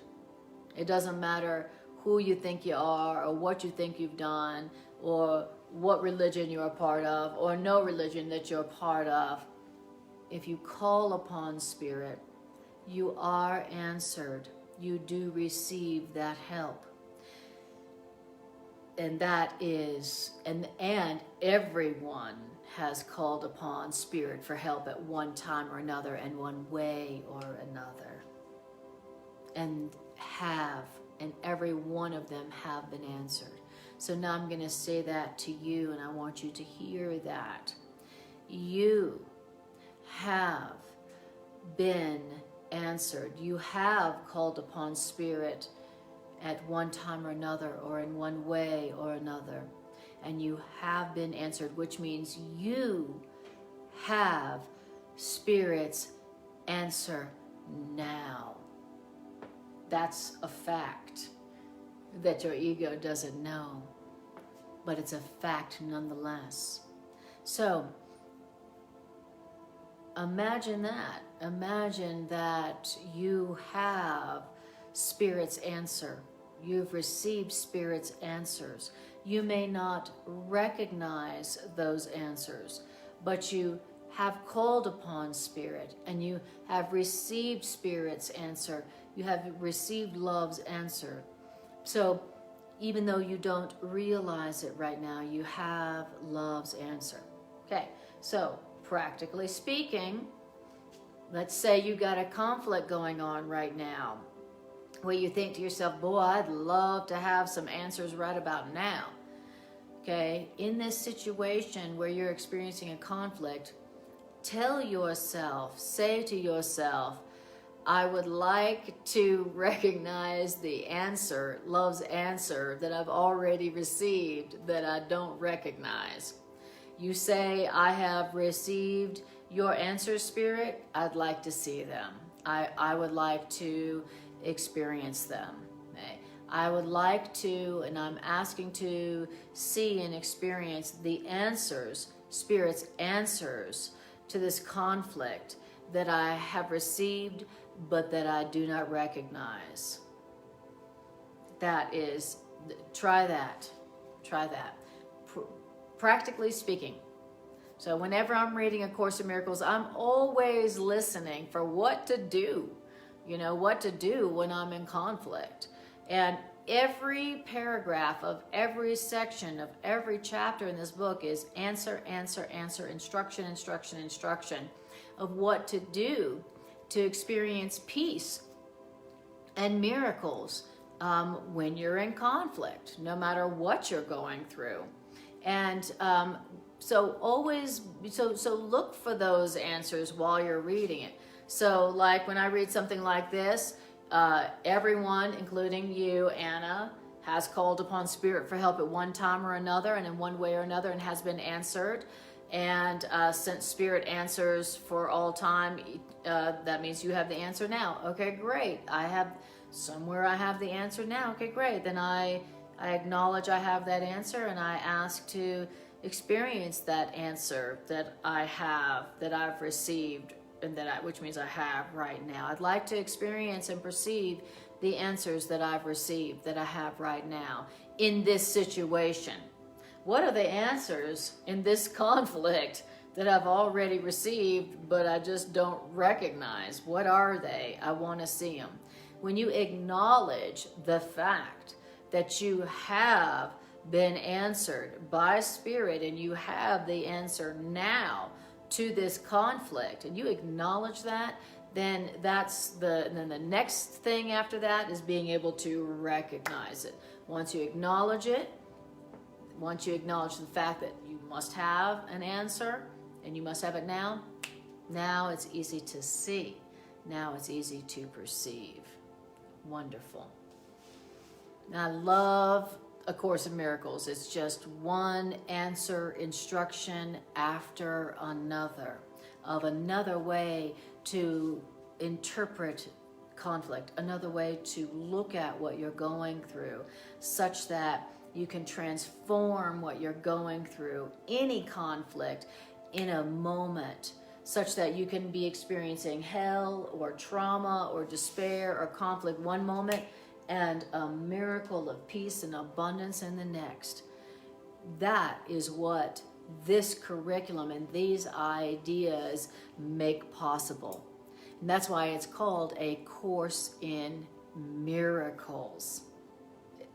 It doesn't matter who you think you are or what you think you've done or what religion you're a part of or no religion that you're a part of. If you call upon Spirit, you are answered. You do receive that help. And that is, and everyone has called upon Spirit for help at one time or another, and one way or another. And every one of them have been answered. So now I'm going to say that to you, and I want you to hear that. You have been answered. You have called upon Spirit at one time or another, or in one way or another. And you have been answered, which means you have Spirit's answer now. That's a fact that your ego doesn't know, but it's a fact nonetheless. So imagine that. Imagine that you have Spirit's answer. You've received Spirit's answers. You may not recognize those answers, but you have called upon Spirit and you have received Spirit's answer. You have received love's answer. So even though you don't realize it right now, you have love's answer. Okay, so practically speaking, let's say you got a conflict going on right now where you think to yourself, boy, I'd love to have some answers right about now. Okay, in this situation where you're experiencing a conflict, tell yourself, say to yourself, I would like to recognize the answer, love's answer that I've already received that I don't recognize. You say, I have received your answers, Spirit. I'd like to see them. I would like to experience them. Okay? I would like to, and I'm asking to see and experience the answers, Spirit's answers to this conflict that I have received but that I do not recognize. That is, try that. Practically speaking. So whenever I'm reading A Course in Miracles, I'm always listening for what to do. You know, what to do when I'm in conflict. And every paragraph of every section of every chapter in this book is answer, instruction of what to do to experience peace and miracles when you're in conflict, no matter what you're going through. And so look for those answers while you're reading it. So like when I read something like this, everyone, including you, Anna, has called upon Spirit for help at one time or another and in one way or another and has been answered. And since Spirit answers for all time, that means you have the answer now. Okay, great. I have the answer now. Okay, great. Then I acknowledge I have that answer and I ask to experience that answer that I've received, and which means I have right now. I'd like to experience and perceive the answers that I've received, that I have right now in this situation. What are the answers in this conflict that I've already received, but I just don't recognize? What are they? I want to see them. When you acknowledge the fact that you have been answered by Spirit and you have the answer now to this conflict, and you acknowledge that, then then the next thing after that is being able to recognize it. Once you acknowledge it, once you acknowledge the fact that you must have an answer and you must have it now, now it's easy to see. Now it's easy to perceive. Wonderful. Now, I love A Course in Miracles. It's just one answer instruction after another of another way to interpret conflict, another way to look at what you're going through, such that you can transform what you're going through, any conflict, in a moment, such that you can be experiencing hell or trauma or despair or conflict one moment and a miracle of peace and abundance in the next. That is what this curriculum and these ideas make possible. And that's why it's called A Course in Miracles.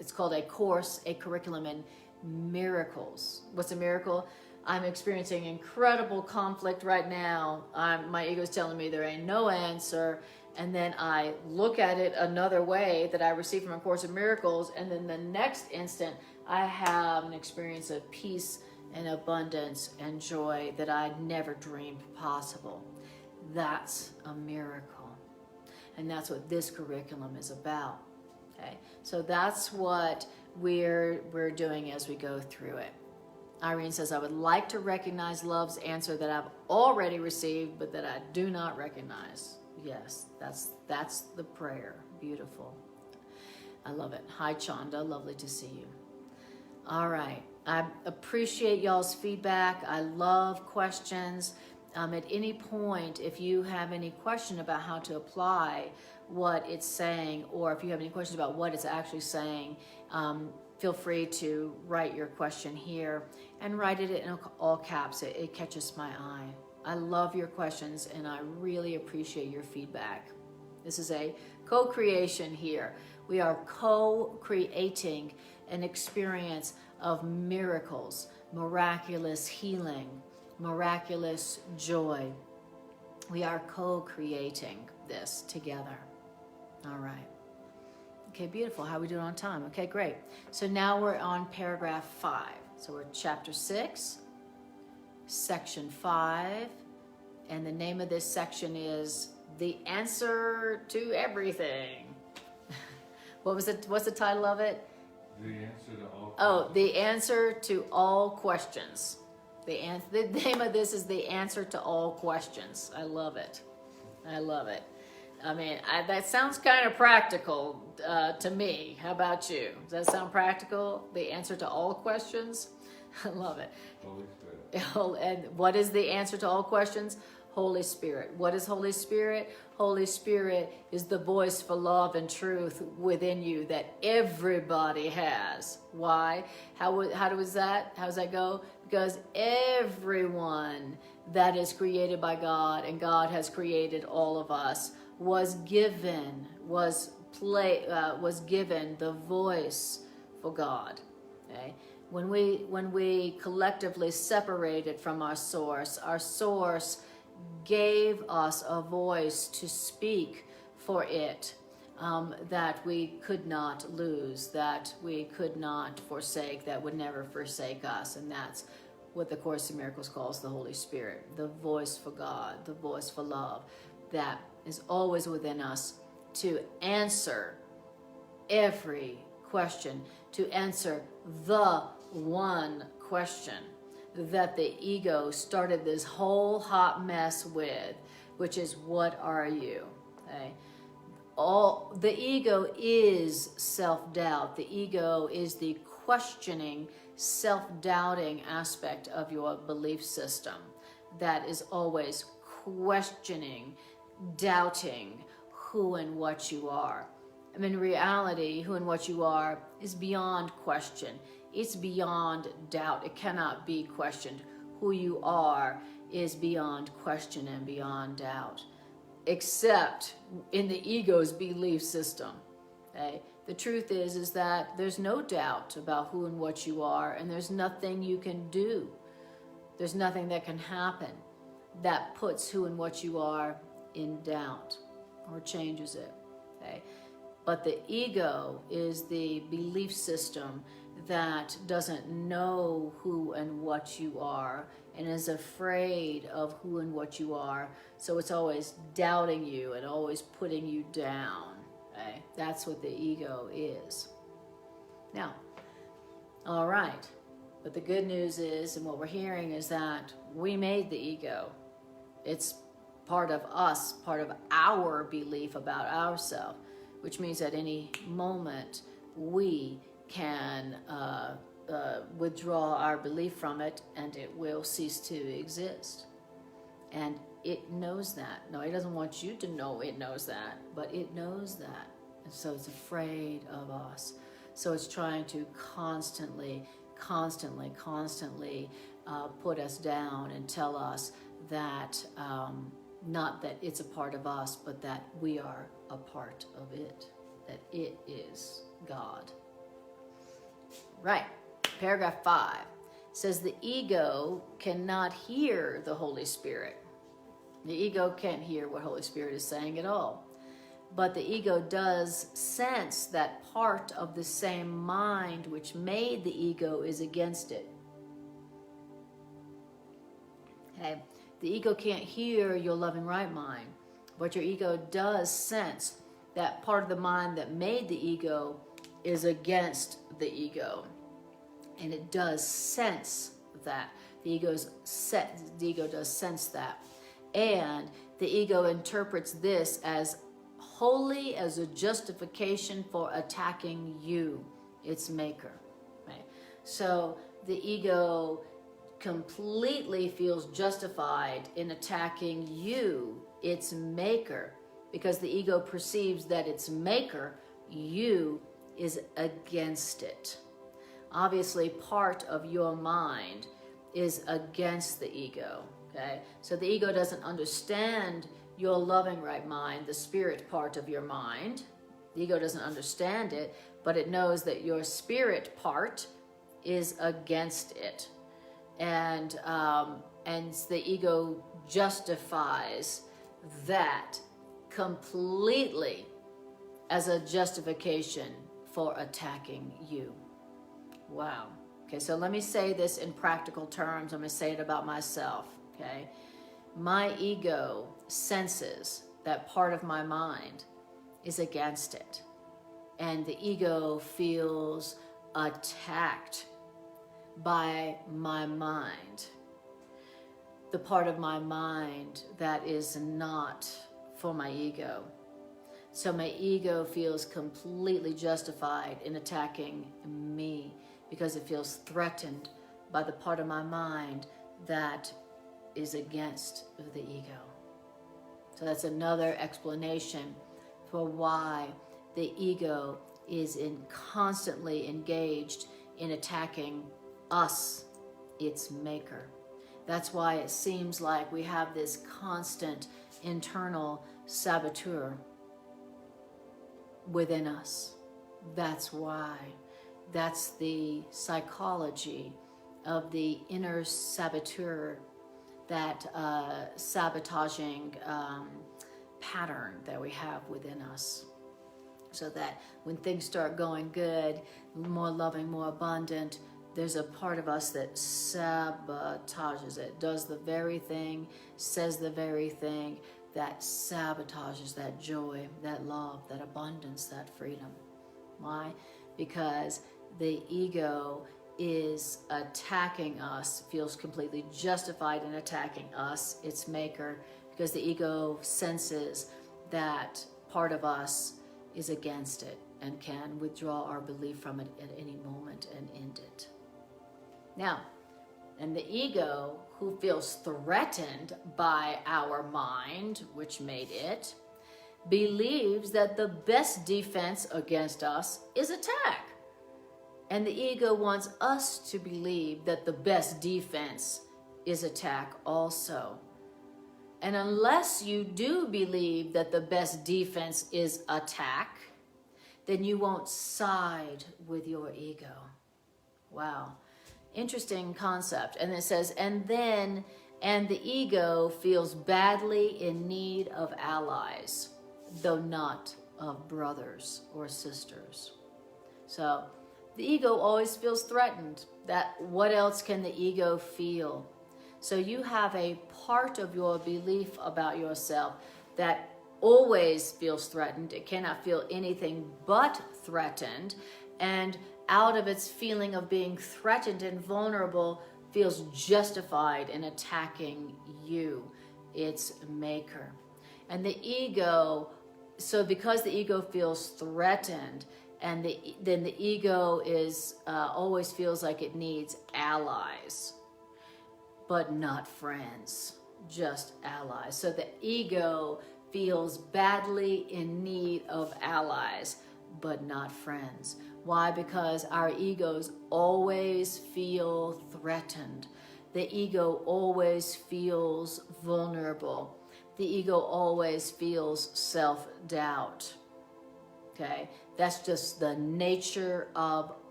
It's called a course, a curriculum in miracles. What's a miracle? I'm experiencing incredible conflict right now. My ego's telling me there ain't no answer. And then I look at it another way that I received from A Course in Miracles. And then the next instant, I have an experience of peace and abundance and joy that I never dreamed possible. That's a miracle. And that's what this curriculum is about. Okay, so that's what we're doing as we go through it. Irene says, I would like to recognize love's answer that I've already received, but that I do not recognize. Yes, that's the prayer. Beautiful. I love it. Hi, Chanda. Lovely to see you. All right. I appreciate y'all's feedback. I love questions. At any point, if you have any question about how to apply what it's saying, or if you have any questions about what it's actually saying, feel free to write your question here and write it in all caps. It catches my eye. I love your questions and I really appreciate your feedback. This is a co-creation here. We are co-creating an experience of miracles, miraculous healing, miraculous joy. We are co-creating this together. All right. Okay, beautiful. How are we doing on time? Okay, great. So now we're on paragraph 5. So we're chapter 6, section 5, and the name of this section is The Answer to Everything. What's the title of it? The answer to all questions. Oh, the answer to all questions. The name of this is The Answer to All Questions. I love it. I love it. I mean, that sounds kind of practical to me. How about you? Does that sound practical? The answer to all questions? I love it. Holy Spirit. And what is the answer to all questions? Holy Spirit. What is Holy Spirit? Holy Spirit is the voice for love and truth within you that everybody has. Why? How does that go? Because everyone that is created by God, and God has created all of us, was given the voice for God. Okay? When we collectively separated from our source gave us a voice to speak for it, that we could not lose, that we could not forsake, that would never forsake us. And that's what the Course in Miracles calls the Holy Spirit, the voice for God, the voice for love, that is always within us to answer every question, to answer the one question that the ego started this whole hot mess with, which is, what are you? Okay? The ego is self-doubt. The ego is the questioning, self-doubting aspect of your belief system that is always questioning, doubting who and what you are. I mean, in reality, who and what you are is beyond question. It's beyond doubt. It cannot be questioned. Who you are is beyond question and beyond doubt, except in the ego's belief system. Okay? The truth is that there's no doubt about who and what you are, and there's nothing you can do. There's nothing that can happen that puts who and what you are in doubt or changes it. Okay? But the ego is the belief system that doesn't know who and what you are and is afraid of who and what you are. So it's always doubting you and always putting you down. Okay? That's what the ego is. Now, all right. But the good news is, and what we're hearing is that we made the ego. It's part of us, part of our belief about ourselves, which means at any moment we can withdraw our belief from it and it will cease to exist. And it knows that. No, it doesn't want you to know it knows that, but it knows that. And so it's afraid of us. So it's trying to constantly put us down and tell us that not that it's a part of us, but that we are a part of it, that it is God. Right. Paragraph 5 says the ego cannot hear the Holy Spirit. The ego can't hear what Holy Spirit is saying at all. But the ego does sense that part of the same mind which made the ego is against it. Okay. The ego can't hear your loving right mind, but your ego does sense that part of the mind that made the ego is against the ego. And it does sense that. The ego does sense that. And the ego interprets this as wholly as a justification for attacking you, its maker. Right? So the ego completely feels justified in attacking you, its maker, because the ego perceives that its maker, you, is against it. Obviously, part of your mind is against the ego, okay? So the ego doesn't understand your loving right mind, the spirit part of your mind. The ego doesn't understand it, but it knows that your spirit part is against it. And the ego justifies that completely as a justification for attacking you. Wow. Okay, so let me say this in practical terms. I'm going to say it about myself, okay? My ego senses that part of my mind is against it. And the ego feels attacked by my mind. The part of my mind that is not for my ego. So my ego feels completely justified in attacking me because it feels threatened by the part of my mind that is against the ego. So that's another explanation for why the ego is constantly engaged in attacking us, its maker. That's why it seems like we have this constant internal saboteur within us. That's why. That's the psychology of the inner saboteur, that sabotaging pattern that we have within us. So that when things start going good, more loving, more abundant, there's a part of us that sabotages it, does the very thing, says the very thing that sabotages that joy, that love, that abundance, that freedom. Why? Because the ego is attacking us, feels completely justified in attacking us, its maker, because the ego senses that part of us is against it and can withdraw our belief from it at any moment and end it. Now, and the ego, who feels threatened by our mind, which made it, believes that the best defense against us is attack. And the ego wants us to believe that the best defense is attack also. And unless you do believe that the best defense is attack, then you won't side with your ego. Wow. Interesting concept. And it says, and the ego feels badly in need of allies, though not of brothers or sisters. So the ego always feels threatened. That what else can the ego feel? So you have a part of your belief about yourself that always feels threatened. It cannot feel anything but threatened. And out of its feeling of being threatened and vulnerable, feels justified in attacking you, its maker. And the ego, so because the ego feels threatened, and then the ego is always feels like it needs allies, but not friends, just allies. So the ego feels badly in need of allies, but not friends. Why? Because our egos always feel threatened. The ego always feels vulnerable. The ego always feels self-doubt. Okay? That's just the nature of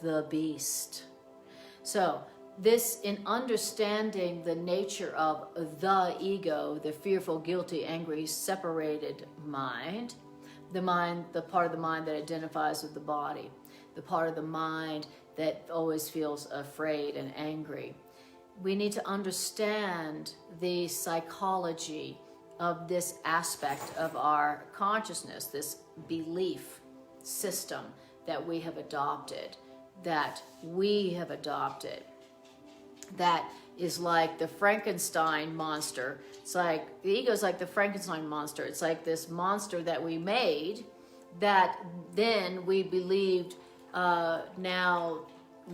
the beast. So, this, in understanding the nature of the ego, the fearful, guilty, angry, separated mind, the part of the mind that identifies with the body, the part of the mind that always feels afraid and angry. We need to understand the psychology of this aspect of our consciousness, this belief system that we have adopted, that is like the Frankenstein monster. It's like, the ego is like the Frankenstein monster. It's like this monster that we made that then we believed now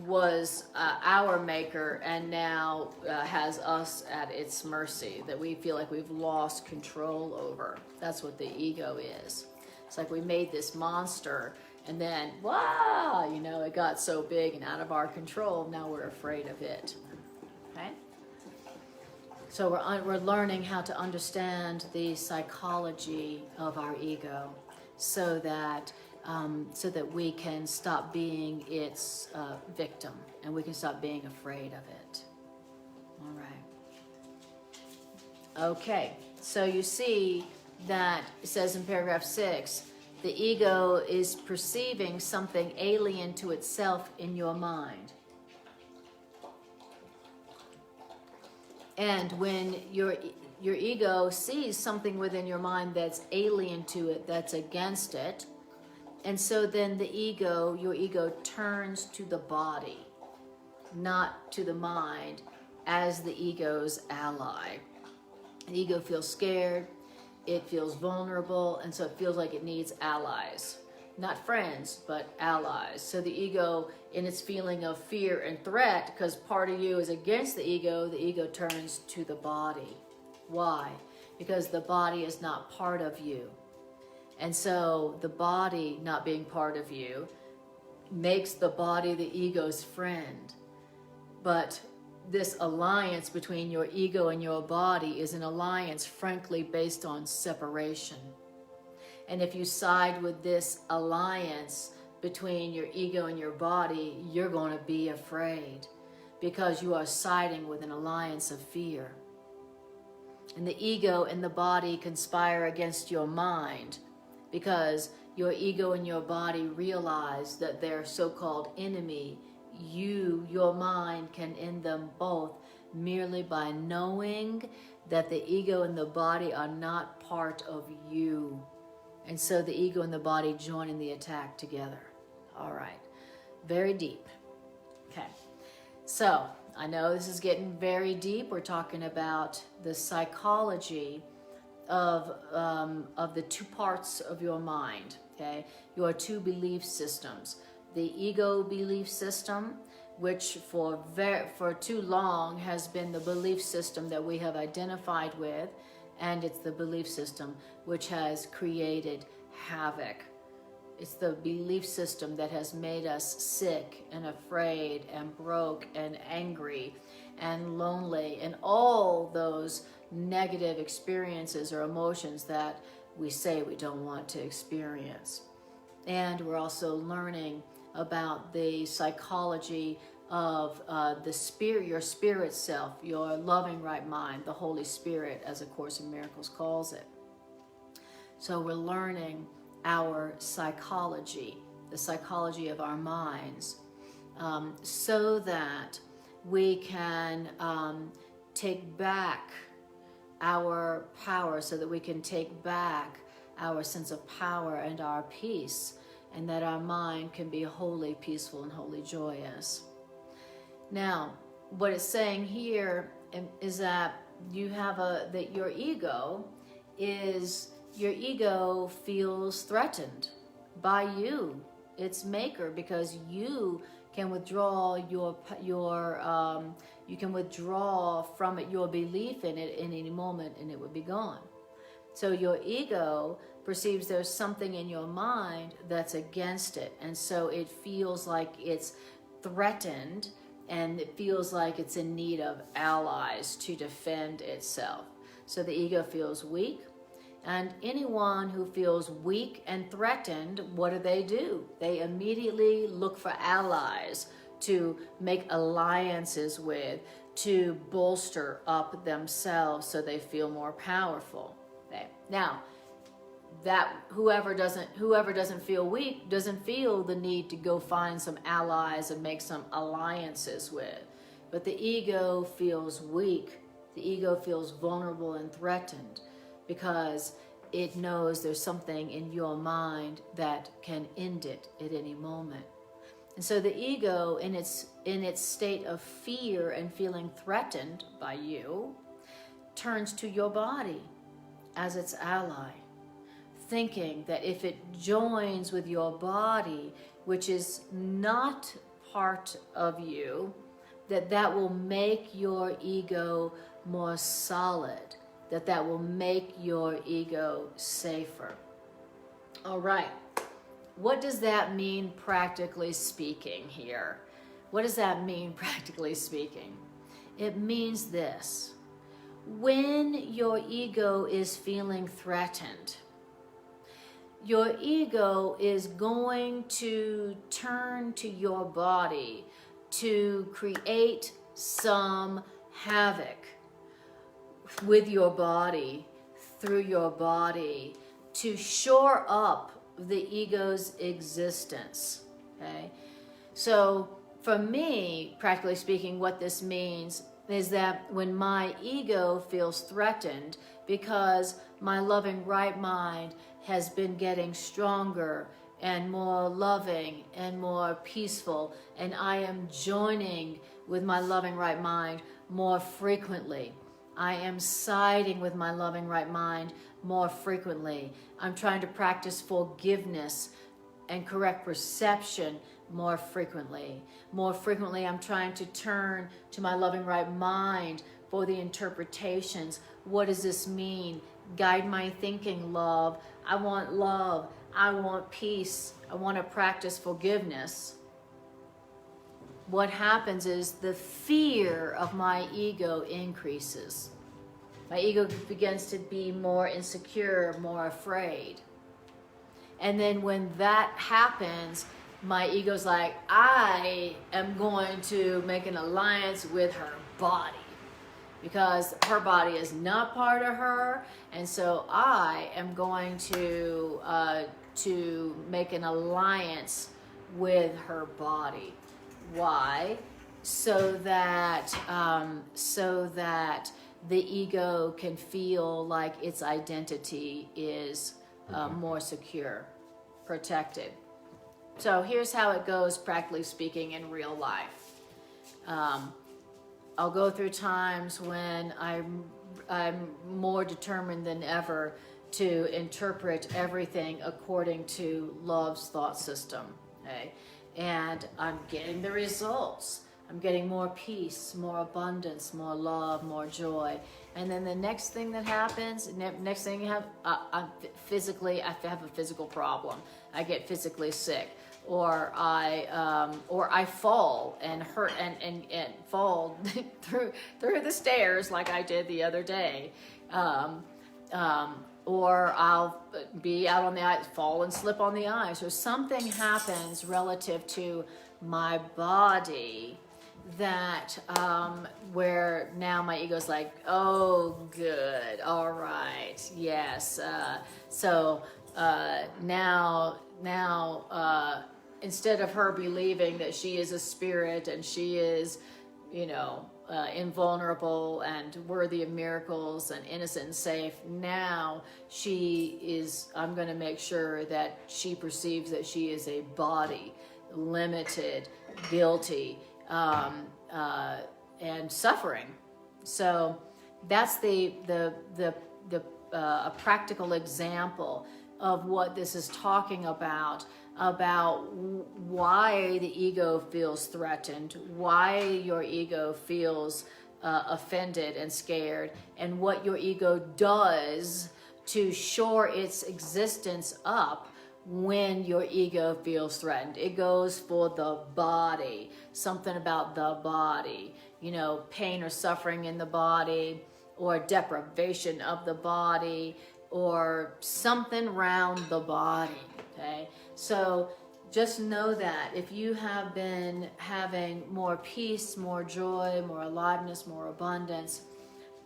was our maker, and now has us at its mercy, that we feel like we've lost control over. That's what the ego is. It's like we made this monster, and then, wow, it got so big and out of our control, now we're afraid of it. Okay? So we're learning how to understand the psychology of our ego, so that we can stop being its victim, and we can stop being afraid of it. All right. Okay, so you see that it says in paragraph 6, the ego is perceiving something alien to itself in your mind. And when your ego sees something within your mind that's alien to it, that's against it, and so then your ego turns to the body, not to the mind, as the ego's ally. The ego feels scared, it feels vulnerable, and so it feels like it needs allies. Not friends, but allies. So the ego, in its feeling of fear and threat, because part of you is against the ego turns to the body. Why? Because the body is not part of you. And so the body not being part of you makes the body the ego's friend. But this alliance between your ego and your body is an alliance, frankly, based on separation. And if you side with this alliance between your ego and your body, you're going to be afraid, because you are siding with an alliance of fear. And the ego and the body conspire against your mind, because your ego and your body realize that their so-called enemy, your mind, can end them both merely by knowing that the ego and the body are not part of you. And so the ego and the body join in the attack together. All right. Very deep. Okay. So I know this is getting very deep. We're talking about the psychology of the two parts of your mind. Okay. Your two belief systems. The ego belief system, which for too long has been the belief system that we have identified with, and it's the belief system which has created havoc. It's the belief system that has made us sick and afraid and broke and angry and lonely, and all those negative experiences or emotions that we say we don't want to experience. And we're also learning about the psychology of your spirit self, your loving right mind, the Holy Spirit, as A Course in Miracles calls it. So we're learning our psychology, the psychology of our minds, so that we can take back our power, so that we can take back our sense of power and our peace, and that our mind can be wholly peaceful and wholly joyous. Now, what it's saying here is that that your ego feels threatened by you, its maker, because you can withdraw you can withdraw from it your belief in it in any moment, and it would be gone. So your ego perceives there's something in your mind that's against it, and so it feels like it's threatened, and it feels like it's in need of allies to defend itself. So the ego feels weak, and anyone who feels weak and threatened, what do? They immediately look for allies to make alliances with, to bolster up themselves so they feel more powerful. Okay. Now, that whoever doesn't feel weak doesn't feel the need to go find some allies and make some alliances with. But the ego feels weak. The ego feels vulnerable and threatened because it knows there's something in your mind that can end it at any moment. And so the ego, in its state of fear and feeling threatened by you, turns to your body as its ally, thinking that if it joins with your body, which is not part of you, that will make your ego more solid, that will make your ego safer. All right. What does that mean practically speaking here? What does that mean practically speaking? It means this. When your ego is feeling threatened, your ego is going to turn to your body to create some havoc with your body, through your body, to shore up the ego's existence. Okay? So for me, practically speaking, what this means is that when my ego feels threatened because my loving right mind has been getting stronger and more loving and more peaceful, and I am joining with my loving right mind more frequently. I am siding with my loving right mind more frequently. I'm trying to practice forgiveness and correct perception more frequently. More frequently, I'm trying to turn to my loving right mind for the interpretations. What does this mean? Guide my thinking, love. I want love. I want peace. I want to practice forgiveness. What happens is the fear of my ego increases. My ego begins to be more insecure, more afraid. And then when that happens, my ego's like, I am going to make an alliance with her body, because her body is not part of her, and so I am going to make an alliance with her body. Why? So that the ego can feel like its identity is more secure, protected. So here's how it goes, practically speaking, in real life. I'll go through times when I'm more determined than ever to interpret everything according to love's thought system. Okay? And I'm getting the results. I'm getting more peace, more abundance, more love, more joy. And then the next thing that happens, next thing you have, I have a physical problem. I get physically sick, or I fall and hurt and fall through the stairs like I did the other day. Or I'll be out on the ice, fall and slip on the ice, or something happens relative to my body that where now my ego's like, oh, good, all right, yes. So now, instead of her believing that she is a spirit and she is, invulnerable and worthy of miracles and innocent and safe, now I'm going to make sure that she perceives that she is a body, limited, guilty, and suffering. So that's a practical example of what this is talking about why the ego feels threatened, why your ego feels offended and scared, and what your ego does to shore its existence up when your ego feels threatened. It goes for the body, something about the body, pain or suffering in the body, or deprivation of the body, or something around the body, okay? So just know that if you have been having more peace, more joy, more aliveness, more abundance,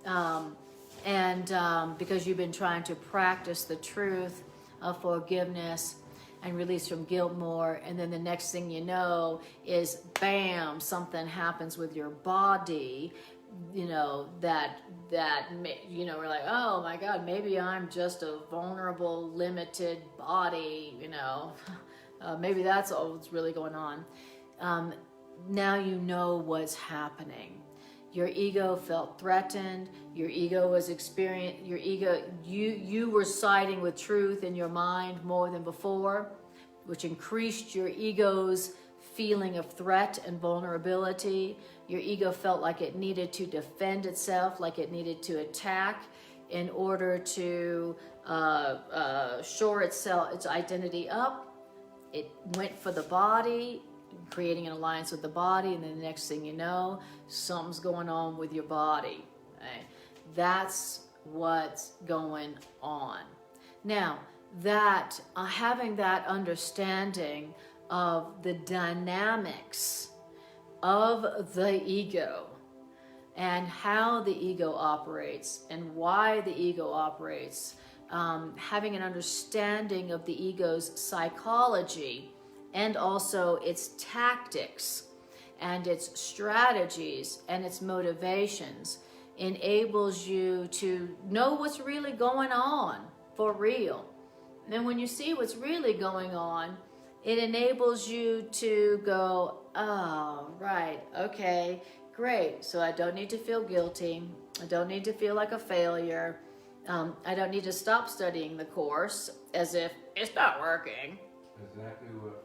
because you've been trying to practice the truth of forgiveness and release from guilt more, and then the next thing you know is, bam, something happens with your body, that we're like, oh my God, maybe I'm just a vulnerable, limited body, maybe that's all that's really going on. Now you know what's happening. Your ego felt threatened. Your ego was you were siding with truth in your mind more than before, which increased your ego's feeling of threat and vulnerability. Your ego felt like it needed to defend itself, like it needed to attack in order to shore its identity up. It went for the body, creating an alliance with the body, and then the next thing you know, something's going on with your body. Okay? That's what's going on. Now, that having that understanding of the dynamics of the ego and how the ego operates and why the ego operates, having an understanding of the ego's psychology and also its tactics and its strategies and its motivations enables you to know what's really going on for real. And then when you see what's really going on, it enables you to go, oh, right, okay, great. So I don't need to feel guilty. I don't need to feel like a failure. I don't need to stop studying the course as if it's not working. Exactly what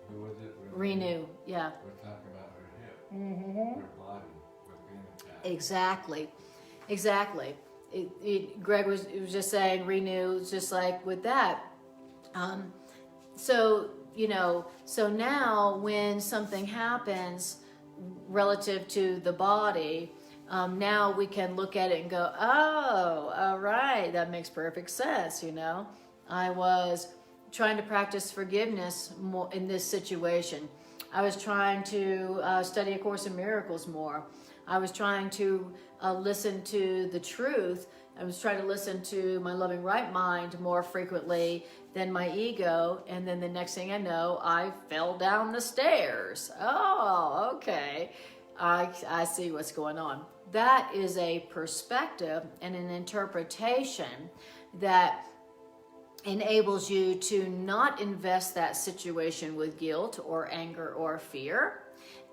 who was it? Renew, yeah. We're talking about her hip, Mm-hmm. her body was being attacked. Exactly. Greg was just saying renew, just like with that. So now when something happens relative to the body, now we can look at it and go, oh, all right, that makes perfect sense. I was trying to practice forgiveness more in this situation. I was trying to study A Course in Miracles more. I was trying to listen to the truth. I was trying to listen to my loving right mind more frequently than my ego. And then the next thing I know, I fell down the stairs. Oh, okay. I see what's going on. That is a perspective and an interpretation that enables you to not invest that situation with guilt or anger or fear,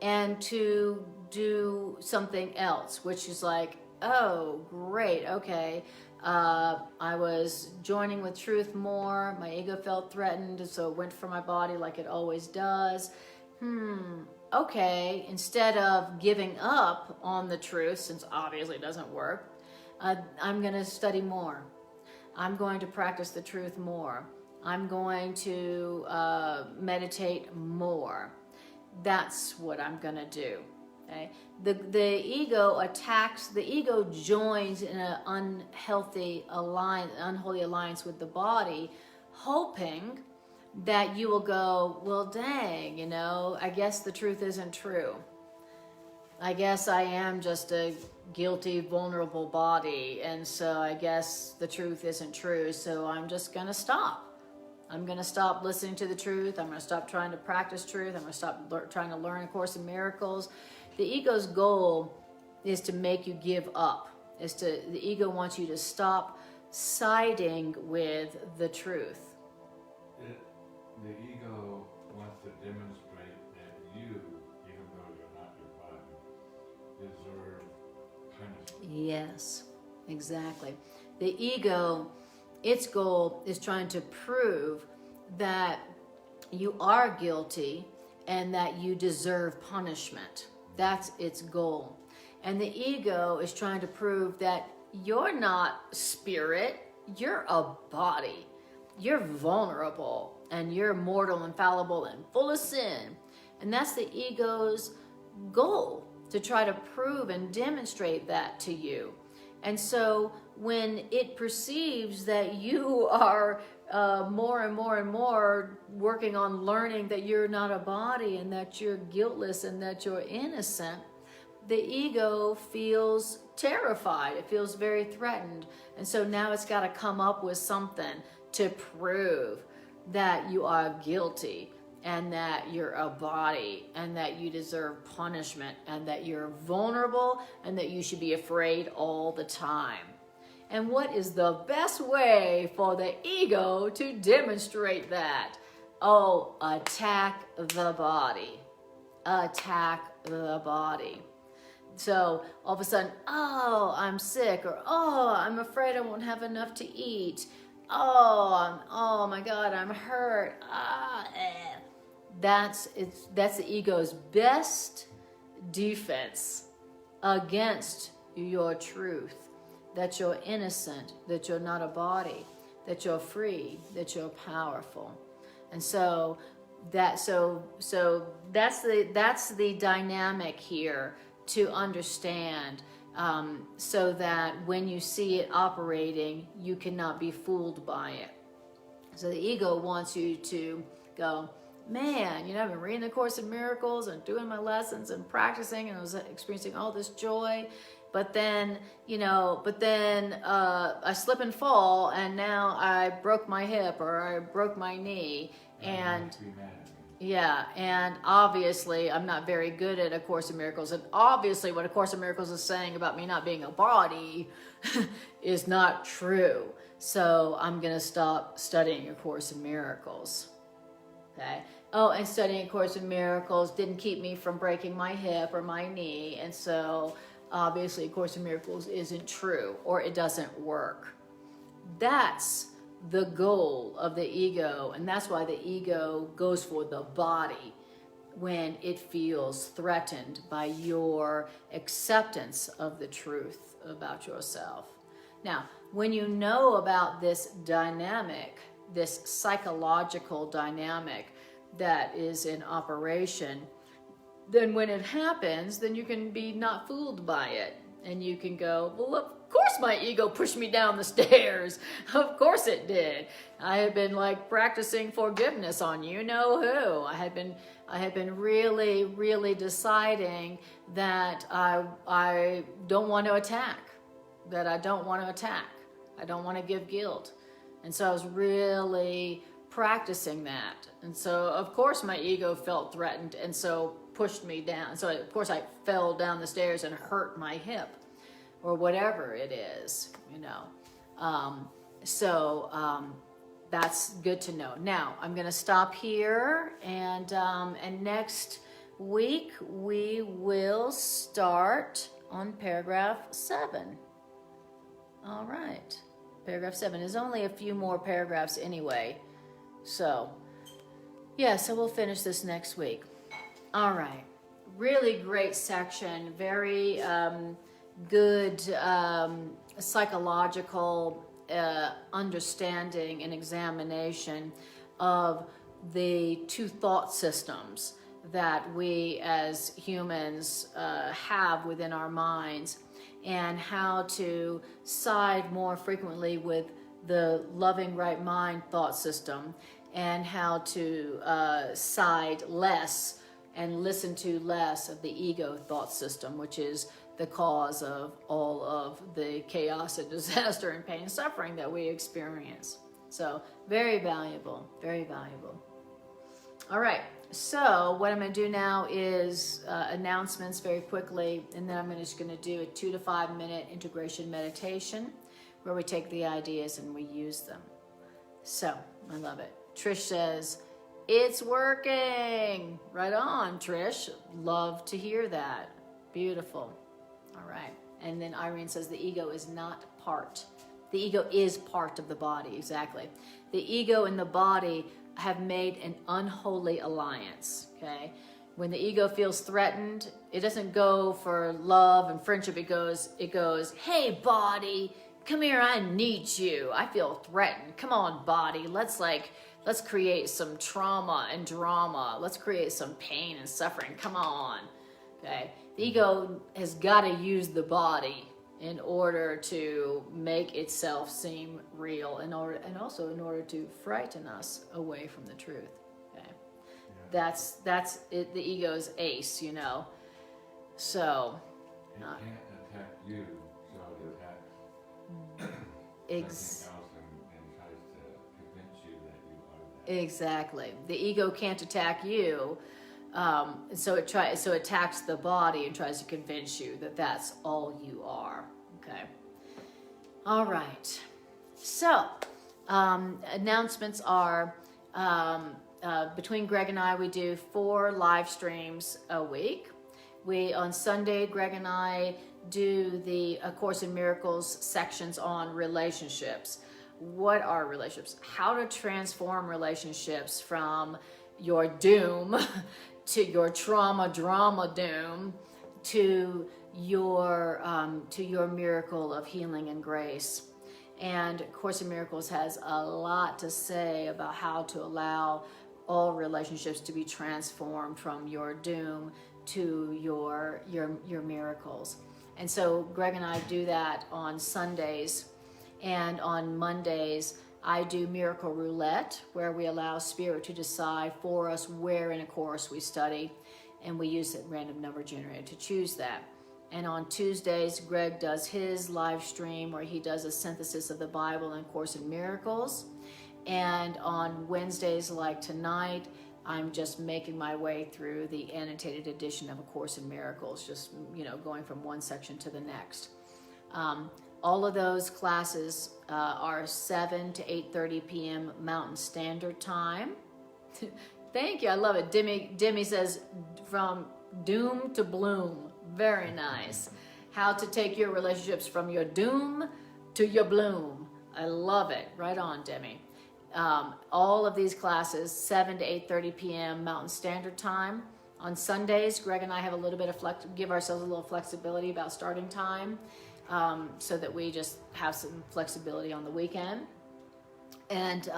and to do something else, which is like, oh, great, okay, I was joining with truth more, my ego felt threatened, so it went for my body like it always does. Okay, instead of giving up on the truth, since obviously it doesn't work, I'm going to study more. I'm going to practice the truth more. I'm going to meditate more. That's what I'm going to do. Okay? The ego attacks, the ego joins in an unholy alliance with the body, hoping that you will go, well, dang, I guess the truth isn't true. I guess I am just a guilty, vulnerable body, and so I guess the truth isn't true, so I'm just gonna stop. I'm going to stop listening to the truth. I'm going to stop trying to practice truth. I'm going to stop trying to learn A Course in Miracles. The ego's goal is to make you give up. The ego wants you to stop siding with the truth. The ego wants to demonstrate that you, even though you're not your body, deserve punishment. Yes, exactly. The ego, its goal is trying to prove that you are guilty and that you deserve punishment. That's its goal. And the ego is trying to prove that you're not spirit, you're a body. You're vulnerable and you're mortal and fallible and full of sin. And that's the ego's goal, to try to prove and demonstrate that to you. And so when it perceives that you are more and more and more working on learning that you're not a body and that you're guiltless and that you're innocent, the ego feels terrified. It feels very threatened. And so now it's got to come up with something to prove that you are guilty and that you're a body and that you deserve punishment and that you're vulnerable and that you should be afraid all the time. And what is the best way for the ego to demonstrate that? Oh, attack the body. Attack the body. So all of a sudden, oh, I'm sick, or oh, I'm afraid I won't have enough to eat. Oh my God, I'm hurt. That's the ego's best defense against your truth, that you're innocent, that you're not a body, that you're free, that you're powerful. And so that's the dynamic here to understand, so that when you see it operating, you cannot be fooled by it. So the ego wants you to go, man, I've been reading the Course in Miracles and doing my lessons and practicing, and I was experiencing all this joy, but then I slip and fall, and now I broke my hip or I broke my knee, and yeah, and obviously I'm not very good at A Course in Miracles, and obviously what A Course in Miracles is saying about me not being a body is not true. So I'm going to stop studying A Course in Miracles. Okay. Oh, and studying A Course in Miracles didn't keep me from breaking my hip or my knee, and so obviously A Course in Miracles isn't true, or it doesn't work. That's the goal of the ego, and that's why the ego goes for the body when it feels threatened by your acceptance of the truth about yourself. Now, when you know about this dynamic, this psychological dynamic that is in operation, then when it happens, then you can be not fooled by it. And you can go, well, of course my ego pushed me down the stairs. Of course it did. I had been practicing forgiveness on you know who. I had been really, really deciding that I don't want to attack. I don't want to give guilt. And so I was really practicing that. And so of course my ego felt threatened, and so pushed me down. So of course I fell down the stairs and hurt my hip or whatever it is, that's good to know. Now I'm going to stop here, and next week we will start on paragraph 7. All right. Paragraph 7 is only a few more paragraphs anyway. So we'll finish this next week. All right. Really great section. Very good psychological understanding and examination of the two thought systems that we as humans have within our minds, and how to side more frequently with the loving right mind thought system, and how to side less and listen to less of the ego thought system, which is the cause of all of the chaos and disaster and pain and suffering that we experience. So very valuable, very valuable. All right, so what I'm going to do now is announcements very quickly, and then I'm just going to do a 2 to 5 minute integration meditation where we take the ideas and we use them. So, I love it. Trish says, it's working. Right on, Trish. Love to hear that. Beautiful. All right. And then Irene says the ego is not part. The ego is part of the body, exactly. The ego and the body have made an unholy alliance, okay? When the ego feels threatened, it doesn't go for love and friendship. It goes, hey, body, come here, I need you. I feel threatened. Come on, body. Let's create some trauma and drama. Let's create some pain and suffering. Come on. Okay. The ego has got to use the body in order to make itself seem real, and also in order to frighten us away from the truth. Okay. Yeah. That's it, the ego's ace, you know. So it can't attack you, so it attacks something else and tries to convince you that you are that. Exactly. The ego can't attack you, so it attacks the body and tries to convince you that that's all you are. Okay. All right. So announcements are between Greg and I, we do 4 live streams a week. On Sunday, Greg and I do the A Course in Miracles sections on relationships. What are relationships? How to transform relationships from your doom to your trauma, drama doom to your miracle of healing and grace. And Course in Miracles has a lot to say about how to allow all relationships to be transformed from your doom to your miracles. And so Greg and I do that on Sundays, and on Mondays I do Miracle Roulette, where we allow Spirit to decide for us where in a course we study, and we use a random number generator to choose that. And on Tuesdays, Greg does his live stream where he does a synthesis of the Bible and Course in Miracles. And on Wednesdays, like tonight, I'm just making my way through the annotated edition of A Course in Miracles, just, going from one section to the next. All of those classes are 7 to 8:30 p.m. Mountain Standard Time. Thank you, I love it. Demi says, from doom to bloom. Very nice. How to take your relationships from your doom to your bloom. I love it. Right on, Demi. All of these classes, 7 to 8:30 p.m. Mountain Standard Time. On Sundays, Greg and I have a little bit of give ourselves a little flexibility about starting time, so that we just have some flexibility on the weekend. And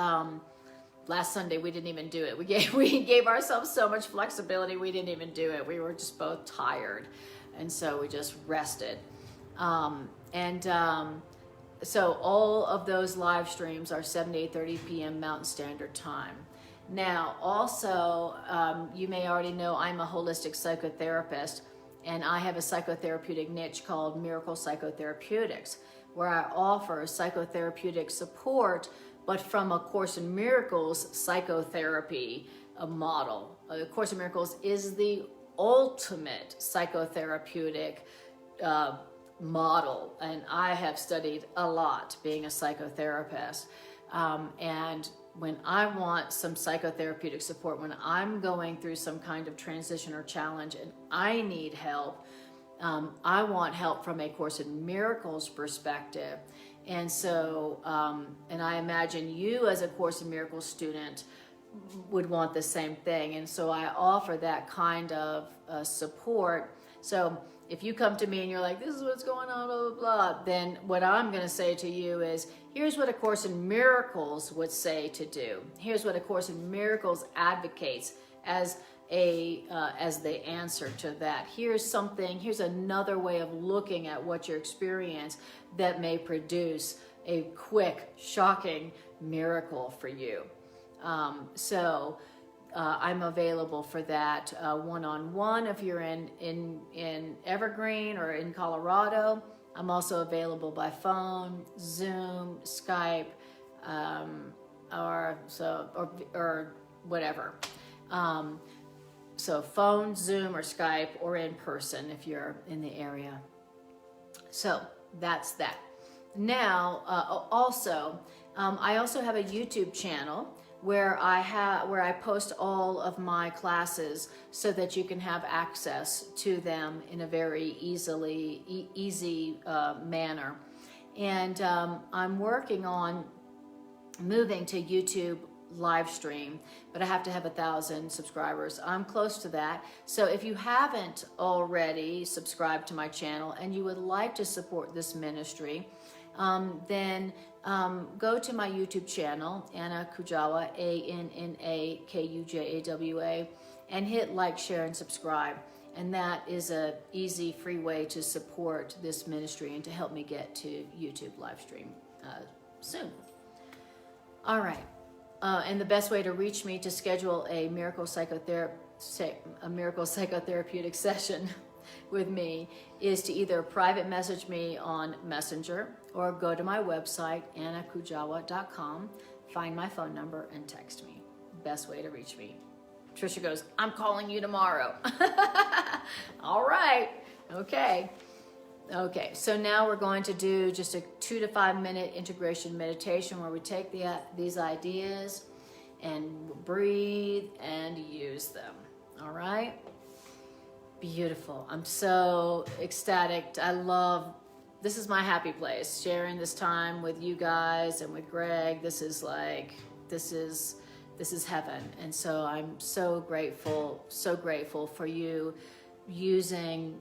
last Sunday we didn't even do it. We gave ourselves so much flexibility we didn't even do it. We were just both tired, and so we just rested. So all of those live streams are 7 to 8:30 p.m. Mountain Standard Time. Now, also, you may already know I'm a holistic psychotherapist, and I have a psychotherapeutic niche called Miracle Psychotherapeutics, where I offer psychotherapeutic support, but from A Course in Miracles psychotherapy model. A Course in Miracles is the ultimate psychotherapeutic model, and I have studied a lot being a psychotherapist, and when I want some psychotherapeutic support, when I'm going through some kind of transition or challenge and I need help, I want help from A Course in Miracles perspective. And so, and I imagine you as a Course in Miracles student would want the same thing. And so I offer that kind of support. So if you come to me and you're like, this is what's going on, blah, blah, blah, then what I'm going to say to you is, here's what A Course in Miracles would say to do. Here's what A Course in Miracles advocates as the answer to that. Here's another way of looking at what you experience that may produce a quick, shocking miracle for you. So I'm available for that one-on-one if you're in Evergreen or in Colorado. I'm also available by phone, Zoom, Skype, or whatever. So phone, Zoom, or Skype, or in person if you're in the area. So that's that. Now, I also have a YouTube channel where I post all of my classes so that you can have access to them in a very easy manner. And I'm working on moving to YouTube live stream, but I have to have 1,000 subscribers. I'm close to that. So if you haven't already subscribed to my channel and you would like to support this ministry, then go to my YouTube channel, Anna Kujawa, ANNAKUJAWA, and hit like, share, and subscribe. And that is a easy, free way to support this ministry and to help me get to YouTube live stream soon. All right. And the best way to reach me to schedule a Miracle Psychotherapeutic session with me is to either private message me on Messenger or go to my website, annakujawa.com, find my phone number, and text me. Best way to reach me. Trisha goes, I'm calling you tomorrow. All right. Okay. Okay, so now we're going to do just a 2 to 5 minute integration meditation where we take these ideas and breathe and use them. All right? Beautiful. I'm so ecstatic. This is my happy place, sharing this time with you guys and with Greg. This is heaven. And so I'm so grateful for you using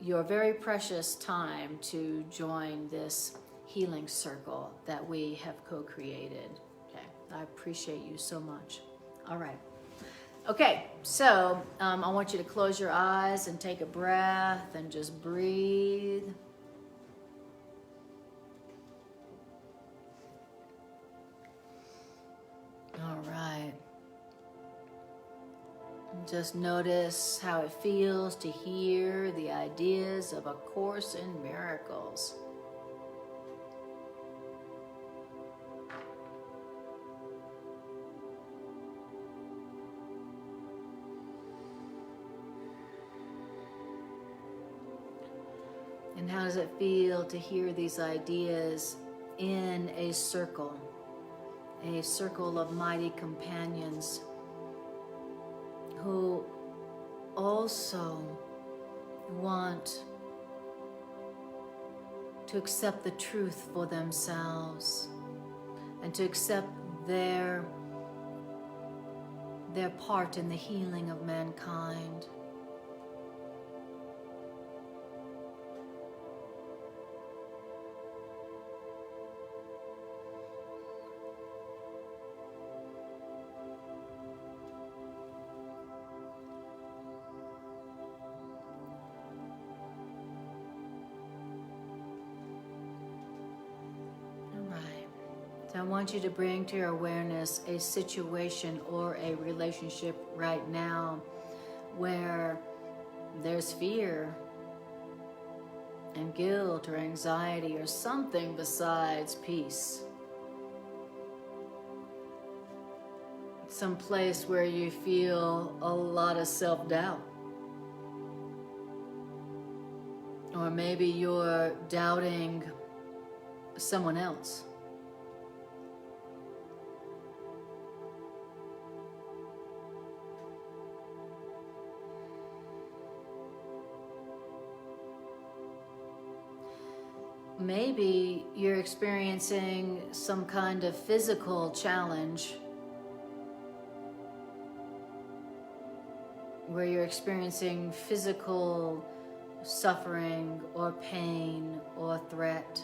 your very precious time to join this healing circle that we have co-created. Okay, I appreciate you so much. All right. Okay, so I want you to close your eyes and take a breath and just breathe. All right. Just notice how it feels to hear the ideas of A Course in Miracles. And how does it feel to hear these ideas in a circle of mighty companions who also want to accept the truth for themselves and to accept their part in the healing of mankind. So I want you to bring to your awareness a situation or a relationship right now where there's fear and guilt or anxiety or something besides peace. Some place where you feel a lot of self-doubt. Or maybe you're doubting someone else. Maybe you're experiencing some kind of physical challenge where you're experiencing physical suffering or pain or threat.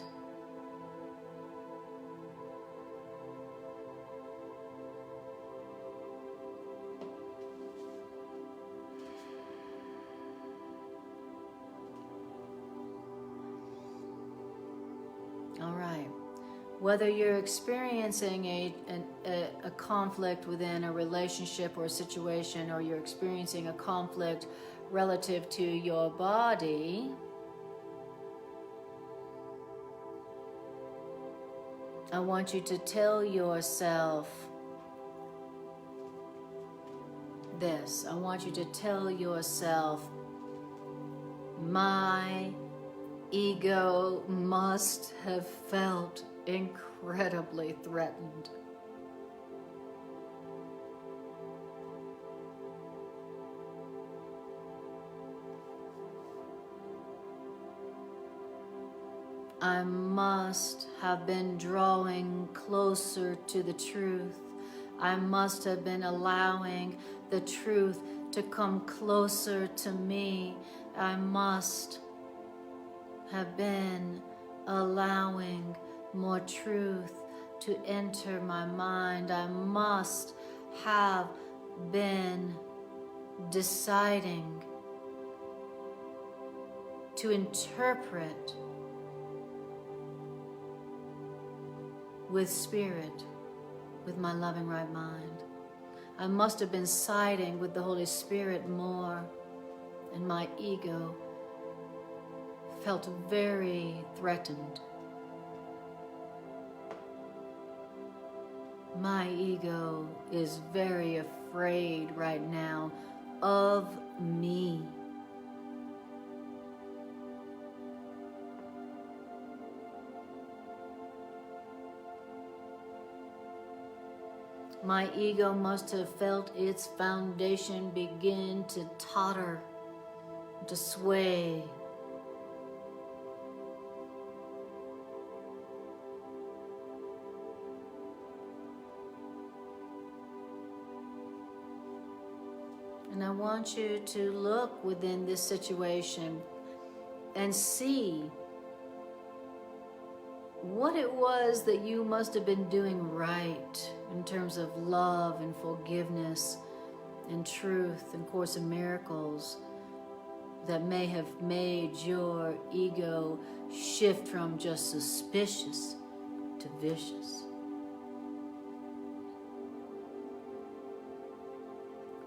Whether you're experiencing a conflict within a relationship or a situation, or you're experiencing a conflict relative to your body, I want you to tell yourself this. I want you to tell yourself, my ego must have felt incredibly threatened. I must have been drawing closer to the truth. I must have been allowing the truth to come closer to me. I must have been allowing more truth to enter my mind. I must have been deciding to interpret with spirit, with my loving right mind. I must have been siding with the Holy Spirit more, and my ego felt very threatened. My ego is very afraid right now of me. My ego must have felt its foundation begin to totter, to sway. And I want you to look within this situation and see what it was that you must have been doing right in terms of love and forgiveness and truth and Course in Miracles that may have made your ego shift from just suspicious to vicious.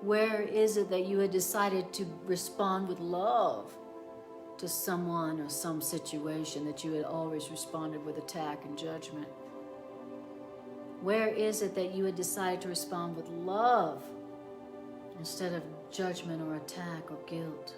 Where is it that you had decided to respond with love to someone or some situation that you had always responded with attack and judgment? Where is it that you had decided to respond with love instead of judgment or attack or guilt?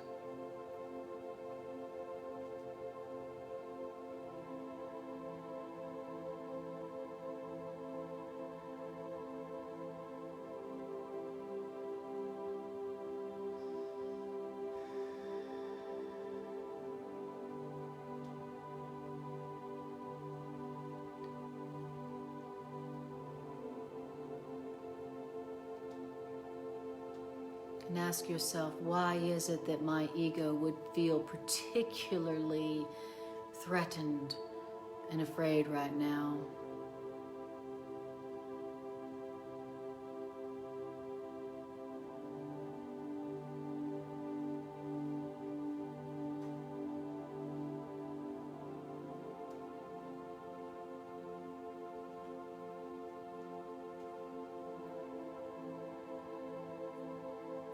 And ask yourself, why is it that my ego would feel particularly threatened and afraid right now?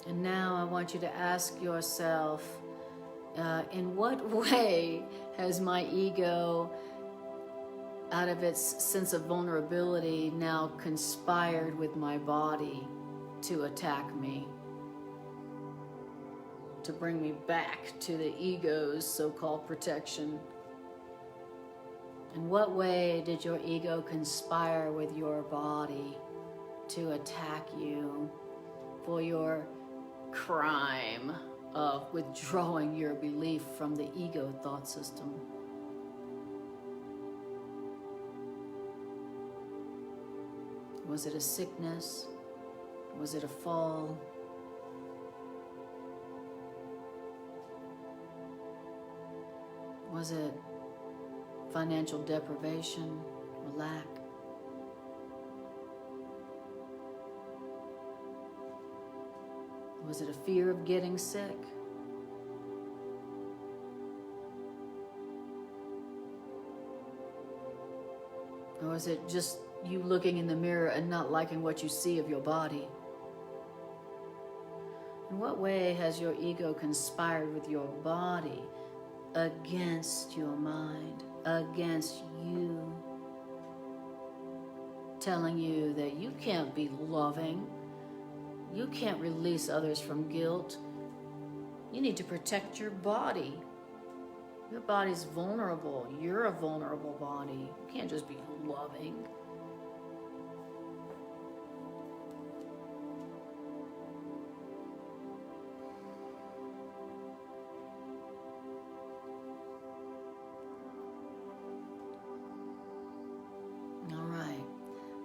And now I want you to ask yourself, in what way has my ego, out of its sense of vulnerability, now conspired with my body to attack me, to bring me back to the ego's so-called protection? In what way did your ego conspire with your body to attack you for your crime of withdrawing your belief from the ego thought system? Was it a sickness? Was it a fall? Was it financial deprivation or lack? Was it a fear of getting sick? Or is it just you looking in the mirror and not liking what you see of your body? In what way has your ego conspired with your body against your mind, against you, telling you that you can't be loving, you can't release others from guilt, you need to protect your body. Your body's vulnerable. You're a vulnerable body. You can't just be loving. All right.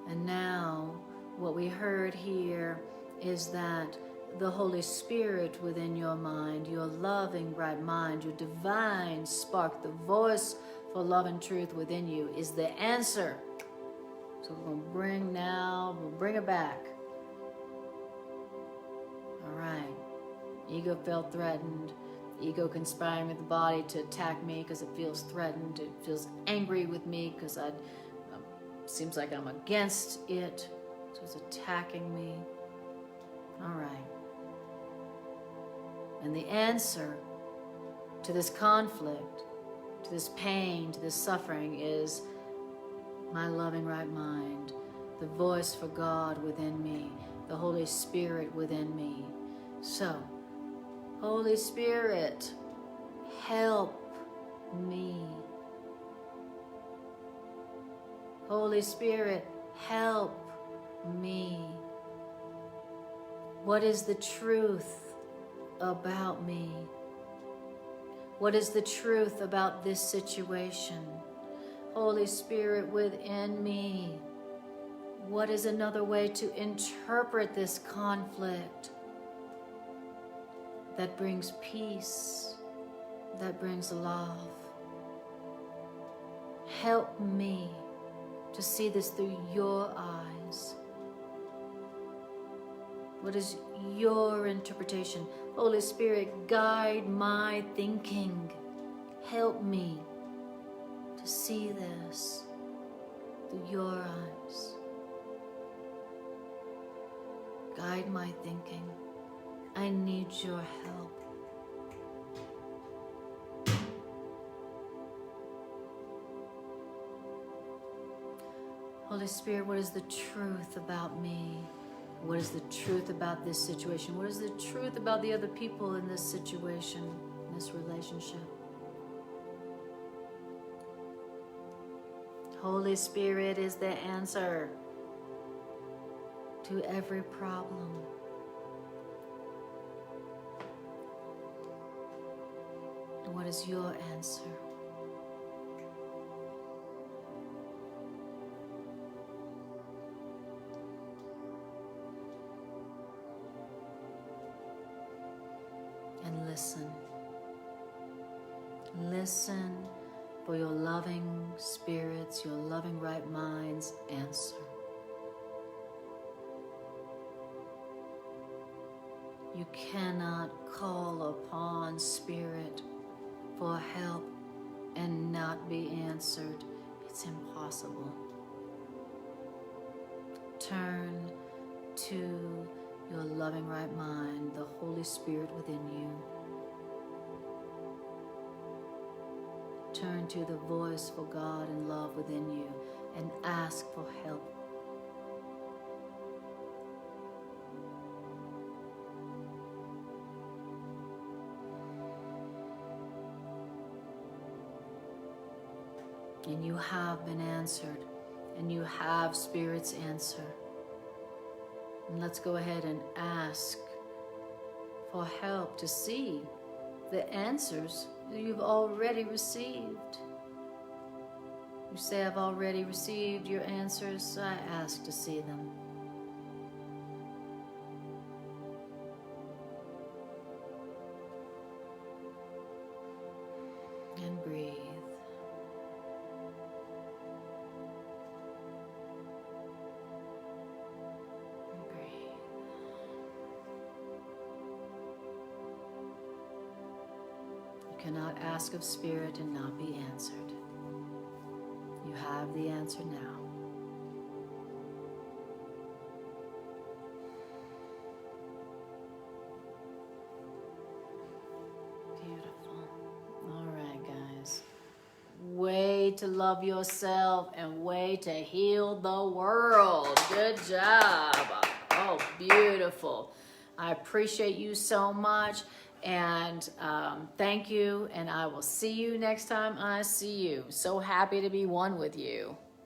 And now what we heard here is that the Holy Spirit within your mind, your loving bright mind, your divine spark, the voice for love and truth within you is the answer. So we'll bring it back. All right. Ego felt threatened. Ego conspiring with the body to attack me because it feels threatened. It feels angry with me because seems like I'm against it. So it's attacking me. All right. And the answer to this conflict, to this pain, to this suffering is my loving right mind, the voice for God within me, the Holy Spirit within me. So, Holy Spirit, help me. Holy Spirit, help me. What is the truth about me? What is the truth about this situation? Holy Spirit within me, what is another way to interpret this conflict that brings peace, that brings love? Help me to see this through your eyes. What is your interpretation? Holy Spirit, guide my thinking. Help me to see this through your eyes. Guide my thinking. I need your help. Holy Spirit, what is the truth about me? What is the truth about this situation? What is the truth about the other people in this situation, in this relationship? Holy Spirit is the answer to every problem. What is your answer? And listen. Listen for your loving spirits, your loving right mind's answer. You cannot call upon Spirit for help and not be answered. It's impossible. Turn to your loving right mind, the Holy Spirit within you. Turn to the voice for God and love within you and ask for help. And you have been answered, and you have Spirit's answer. And let's go ahead and ask for help to see the answers that you've already received. You say, I've already received your answers. I ask to see them. And breathe. Cannot ask of Spirit and not be answered. You have the answer now. to love yourself and way to heal the world. Good job. Oh, beautiful. I appreciate you so much. And thank you. And I will see you next time I see you. So happy to be one with you.